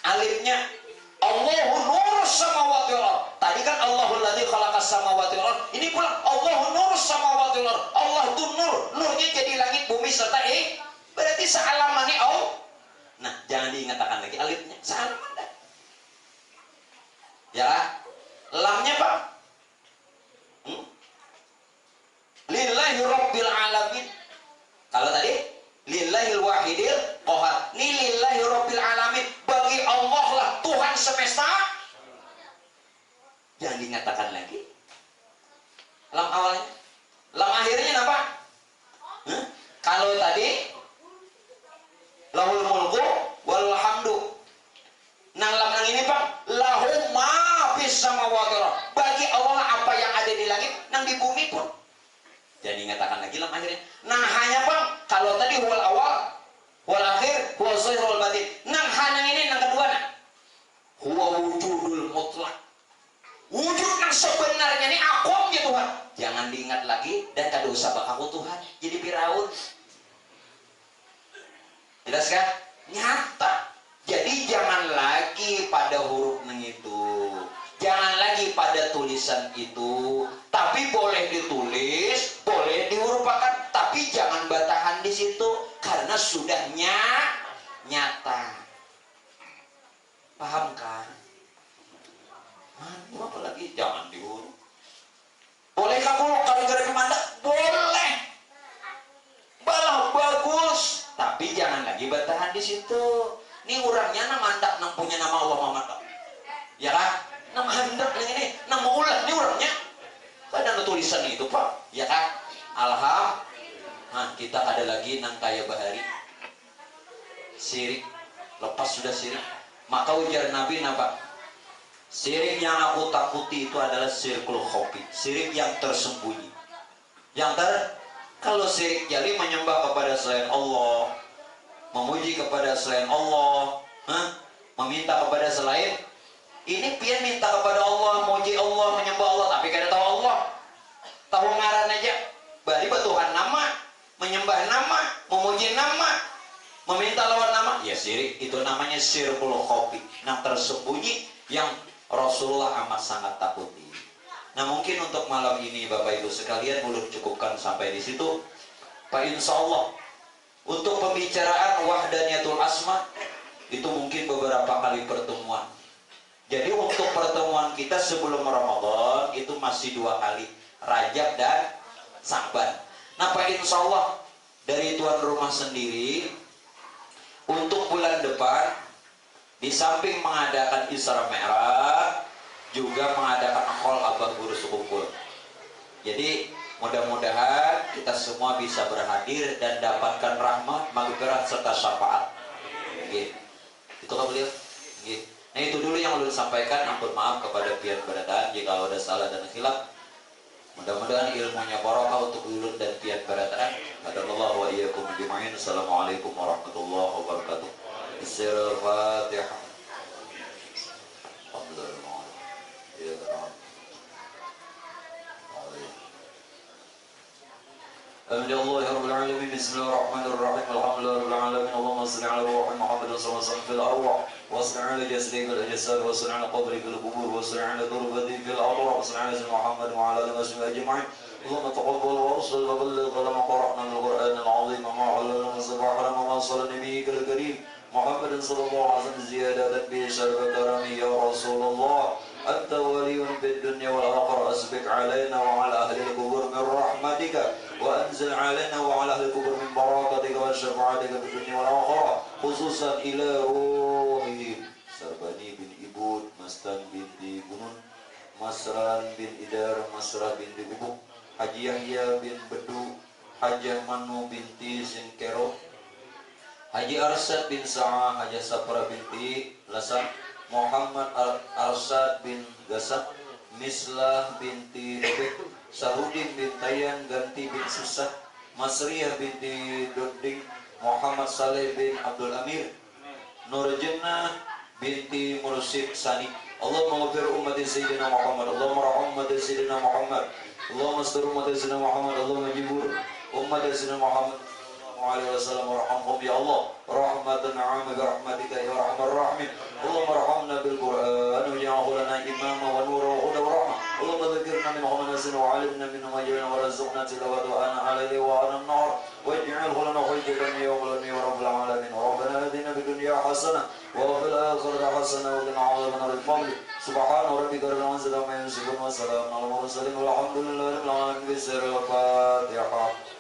Alifnya Allahu nurus samawati wal ardh. Tadi kan Allahul ladzi khalaqas samawati wal ardh. Ini pula Allahu nurus samawati wal ardh. Allah itu nur. Nurnya jadi langit bumi serta berarti sealamannya Allah. Nah jangan diingatkan lagi alifnya. Sealaman dah. Ya. Lamnya Pak. Lillahi rabbil alamin. Kalau tadi lillahil wahidil qahar. Ini lillahi rabbil alamin. Bagi Allah lah Tuhan semesta. Jangan dinyatakan lagi. Lam awalnya. Lam akhirnya apa? Kalau tadi lahul mulku wal hamdu. Nang lam nang ini Pak, lahu ma fis samawati wal ardh. Bagi Allah apa yang ada di langit nang di bumi pun. Jadi ngatakan lagi lam akhirnya. Nah hanya Bang, kalau tadi huwal awal, huwal akhir, huwal zahir, huwal batin. Nang hanya ini nang kedua nah. Huwa wujudul mutlak. Wujud yang sebenarnya ini akum ya Tuhan. Jangan diingat lagi dan kada usah bak aku Tuhan. Jadi Firaun. Jelas kan? Nyata. Jadi jangan lagi pada huruf nang itu. Jangan lagi pada tulisan itu. Tapi boleh ditulis, boleh dihurufkan, tapi jangan batahan di situ karena sudah nyata. Paham kan? Apa lagi? Jangan dihuruf. Bolehkah kalau gara-gara kemanda? Boleh. situ. Ini orangnya nama handak nang punya nama Allah Muhammad. Ya kan? Nama handak ini nama ulah ini orangnya. Ada tulisan itu Pak. Ya kan? Alhamdulillah. Nah, kita ada lagi nang kaya bahari. Sirik. Lepas sudah sirik. Maka ujar Nabi napa? Sirik yang aku takuti itu adalah sirkul khofi. Sirik yang tersembunyi. Kalau sirik jali menyembah kepada selain Allah, memuji kepada selain Allah, meminta kepada selain, ini pian minta kepada Allah, memuji Allah, menyembah Allah, tapi kada tahu Allah, tahu ngaran aja, bari Tuhan nama, menyembah nama, memuji nama, meminta lawan nama, ya sirik. Itu namanya sirkul khofi, yang tersembunyi, yang Rasulullah amat sangat takuti. Nah mungkin untuk malam ini Bapak Ibu sekalian boleh cukupkan sampai di situ. Pak Insya Allah untuk pembicaraan wahdaniyatul asma itu mungkin beberapa kali pertemuan. Jadi untuk pertemuan kita sebelum Ramadan itu masih 2 kali, Rajab dan Sa'ban. Nah Pak Insya Allah dari tuan rumah sendiri untuk bulan depan di samping mengadakan Isra Mi'raj juga mengadakan akol abang guru sekumpul. Jadi mudah-mudahan kita semua bisa berhadir dan dapatkan rahmat, maghfirah serta syafaat. Gitu. Itu kan beliau. Gitu. Nah itu dulu yang ulun sampaikan. Ampun maaf kepada pihak berataan jika ada salah dan khilaf. Mudah-mudahan ilmunya barokah untuk ulun dan pihak berataan. Hadanallahu wa iyyakum ajma'in. Assalamualaikum warahmatullahi wabarakatuh. Al-Fatihah. الحمد لله رب العالمين بسم الله الرحمن الرحيم الحمد لله رب العالمين اللهم صل على روح محمد صلى الله عليه وسلم في الأرواح وصل على جسده في الأجساد وصل على قبره في القبور وصل على تربته في الأرواح وصل على سيدنا محمد وعلى آله وصحبه أجمعين اللهم تقبل وارسل وبلغ لما قرأنا من القرآن العظيم وما علمنا من صباح لما وصل نبيك الكريم محمد صلى الله عليه وسلم زيادة به شرف كرمه يا رسول الله أنت ولي في الدنيا والآخرة أسبق علينا وعلى أهل القبور من رحمتك وأنزل علينا وعلى أهل القبور من بركتك وشفاعتك في الدنيا والآخرة خصوصا إلى روحه Sarbani bin Ibud, Mastan binti Bunun, Masran bin Idar, Masrah binti Bubuk, Haji Yahya bin Bedu, Hajah Manu binti Sinkero, Haji Arsad bin Sa'ah, Haji Safra binti Lasan, Muhammad Arsad bin Gasak, Mislah binti Rebek, Sahudin bin Tayan, Ganti bin Susah, Masriyah binti Doding, Muhammad Saleh bin Abdul Amir, Nurjannah binti Mursyid Sani. Allahumma ghafir ummati Sayyidina Muhammad, Allahumma rahum ummati Sayyidina Muhammad, Allahumma astur ummati Sayyidina Muhammad, Allahumma jibur ummati Sayyidina Muhammad alaihi wasallam warhamhum ya Allah rahmatan 'amma bi rahmatika ya arhamar rahimin. Allahumma arhamna bil Qur'an waj'alhu lana imama wa nura wa huda wa rahmah. Allahumma dhakkirna minhu ma nasina wa 'allimna minhu ma jahilna wa razaqna tilawatahu ana 'alayhi wa ana an-nar waj'alhu lana hujjatan yawmal qiyamah ya rabbal alamin. Rabbana atina fid dunya hasanah wa fil akhirati hasanah wa qina 'adzaban nar. Subhana rabbika rabbil izzati amma yasifun wa salamun 'alal mursalin walhamdulillahi rabbil alamin. Al-Fatihah.